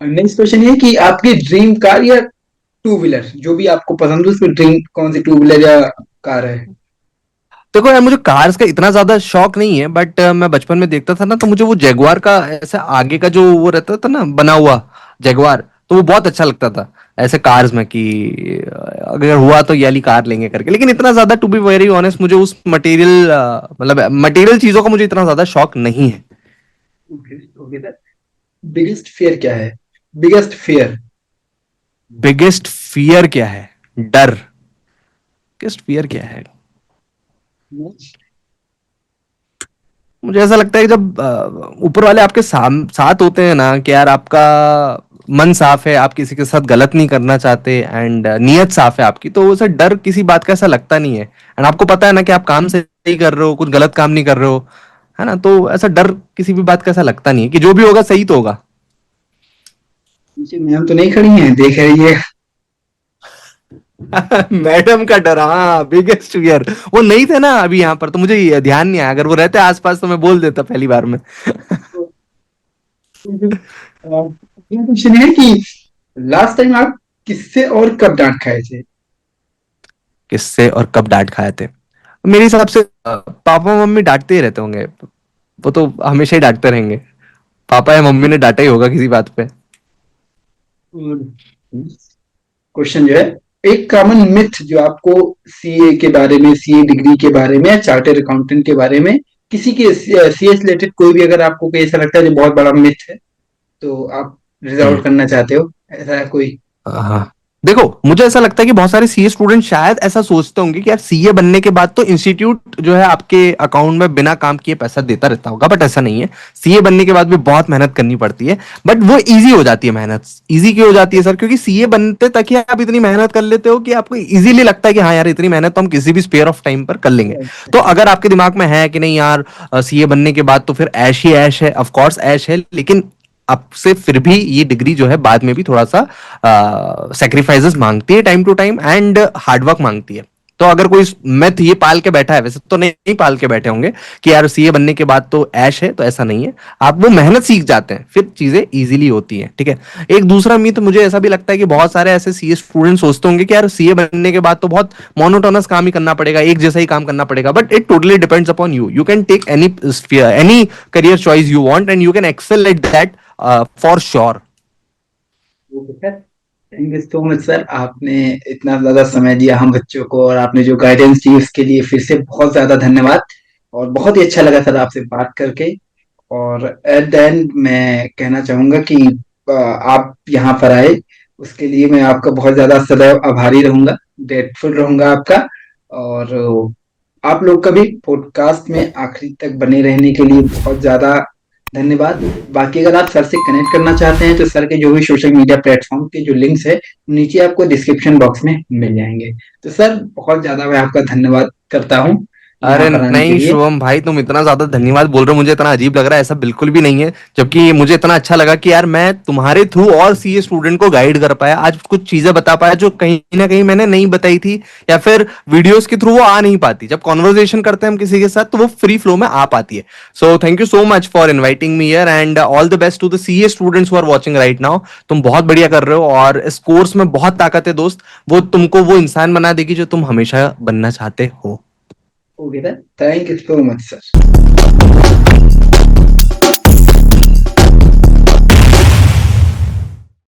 Next question है कि आपकी ड्रीम कार या टू व्हीलर, जो भी आपको पसंद हो उसमें ड्रीम कौन सी टू व्हीलर या कार है? देखो यार, मुझे कार्स का इतना ज्यादा शौक नहीं है, बट मैं बचपन में देखता था ना, तो मुझे वो जैगवार का ऐसा आगे का जो वो रहता था ना बना हुआ जैगवार, तो वो बहुत अच्छा लगता था ऐसे कार्स में कि अगर हुआ तो ये वाली कार लेंगे करके। लेकिन इतना ज्यादा टू बी वेरी ऑनेस्ट मुझे उस मटेरियल मतलब मटेरियल चीजों का मुझे इतना ज्यादा शौक नहीं है। Okay, okay sir. Biggest fear क्या है? Biggest fear. बिगेस्ट फियर क्या है? डर। बिगेस्ट फियर क्या है? मुझे ऐसा लगता है कि जब ऊपर वाले आपके साथ होते हैं ना, कि यार आपका मन साफ है, आप किसी के साथ गलत नहीं करना चाहते, एंड नीयत साफ है आपकी, तो उसे डर किसी बात का ऐसा लगता नहीं है। एंड आपको पता है ना कि आप काम सही कर रहे हो, कुछ गलत काम नहीं कर रहे हो, है ना। तो ऐसा डर किसी भी बात का ऐसा लगता नहीं है कि जो भी होगा सही तो होगा। पीछे मैम तो नहीं खड़ी हैं, देख रही है? मैडम का डर, हाँ बिगेस्ट फियर। वो नहीं थे ना अभी यहाँ पर, तो मुझे ये ध्यान नहीं आया। अगर वो रहते आसपास तो मैं बोल देता पहली बार में। क्वेश्चन है कि लास्ट टाइम आप किससे और कब डांट खाए थे? किससे और कब डांट खाए थे? मेरे हिसाब से पापा मम्मी डांटते ही रहते होंगे। वो तो हमेशा ही डांटते रहेंगे। पापा या मम्मी ने डांटा ही होगा किसी बात पे। क्वेश्चन जो है, एक कॉमन मिथ जो आपको सीए के बारे में, सीए डिग्री के बारे में या चार्टर्ड अकाउंटेंट के बारे में, किसी के सीए से रिलेटेड कोई भी अगर आपको कोई ऐसा लगता है जो बहुत बड़ा मिथ है तो आप रिजॉल्व हम्म। करना चाहते हो, ऐसा है कोई? हाँ, देखो मुझे ऐसा लगता है कि बहुत सारे सीए स्टूडेंट शायद ऐसा सोचते होंगे कि यार सीए बनने के बाद तो इंस्टीट्यूट जो है आपके अकाउंट में बिना काम किए पैसा देता रहता होगा, बट ऐसा नहीं है। सीए बनने के बाद भी बहुत मेहनत करनी पड़ती है, बट वो इजी हो जाती है मेहनत। इजी क्यों हो जाती है सर? क्योंकि सीए बनते तक ही आप इतनी मेहनत कर लेते हो कि आपको इजीली लगता है कि हाँ यार इतनी मेहनत तो हम किसी भी स्पेयर ऑफ टाइम पर कर लेंगे। तो अगर आपके दिमाग में है कि नहीं यार सीए बनने के बाद तो फिर ऐश ही ऐश है, ऑफ कोर्स ऐश है, लेकिन आपसे फिर भी ये डिग्री जो है बाद में भी थोड़ा सा सेक्रीफाइसेस मांगती है time to time, and hard work मांगती है। तो अगर कोई मैथ ये पाल के बैठा है, वैसे तो नहीं पाल के बैठे होंगे कि यार सीए बनने के बाद तो ऐश है, तो ऐसा नहीं है। आप वो मेहनत सीख जाते हैं, फिर चीजें इजीली होती हैं, ठीक है। एक दूसरा मिथ मुझे ऐसा भी लगता है कि बहुत सारे ऐसे सीए स्टूडेंट सोचते होंगे कि यार सीए बनने के बाद तो बहुत मोनोटोनस काम ही करना पड़ेगा, एक जैसा ही काम करना पड़ेगा। But it totally depends upon you. You can take any career choice you want, and you can excel at that for sure. Okay sir, thank you so much sir, आपने इतना ज़्यादा समय दिया हम बच्चों को और आपने जो गाइडेंस दी उसके लिए फिर से बहुत ज़्यादा धन्यवाद। और बहुत ही अच्छा लगा सर आपसे बात करके। और एट द एंड मैं कहना चाहूँगा कि आप यहाँ पर आए उसके लिए मैं आपका बहुत ज़्यादा सदैव आभारी रहूँगा, ग्रेटफुल रहूँगा आपका। और आप लोग का भी पॉडकास्ट में आखिरी तक बने रहने के लिए बहुत ज़्यादा धन्यवाद। बाकी अगर आप सर से कनेक्ट करना चाहते हैं तो सर के जो भी सोशल मीडिया प्लेटफॉर्म के जो लिंक्स है नीचे आपको डिस्क्रिप्शन बॉक्स में मिल जाएंगे। तो सर बहुत ज़्यादा मैं आपका धन्यवाद करता हूँ यहाँ अरे पर आने के नहीं लिए। शुभम भाई, तुम इतना ज्यादा धन्यवाद बोल रहे हो, मुझे इतना अजीब लग रहा है, ऐसा बिल्कुल भी नहीं है। जबकि मुझे इतना अच्छा लगा कि यार मैं तुम्हारे थ्रू और सीए स्टूडेंट को गाइड कर पाया, आज कुछ चीजें बता पाया जो कहीं ना कहीं मैंने नहीं बताई थी, या फिर वीडियोस के थ्रू वो आ नहीं पाती। जब कॉन्वर्जेशन करते हैं हम किसी के साथ तो वो फ्री फ्लो में आ पाती है। So thank you so much for inviting me here, and all the best to the CA students who are watching right now. तुम बहुत बढ़िया कर रहे हो, और इस कोर्स में बहुत ताकत है दोस्त। वो तुमको वो इंसान बना देगी जो तुम हमेशा बनना चाहते हो। Okay sir, thank you so much sir.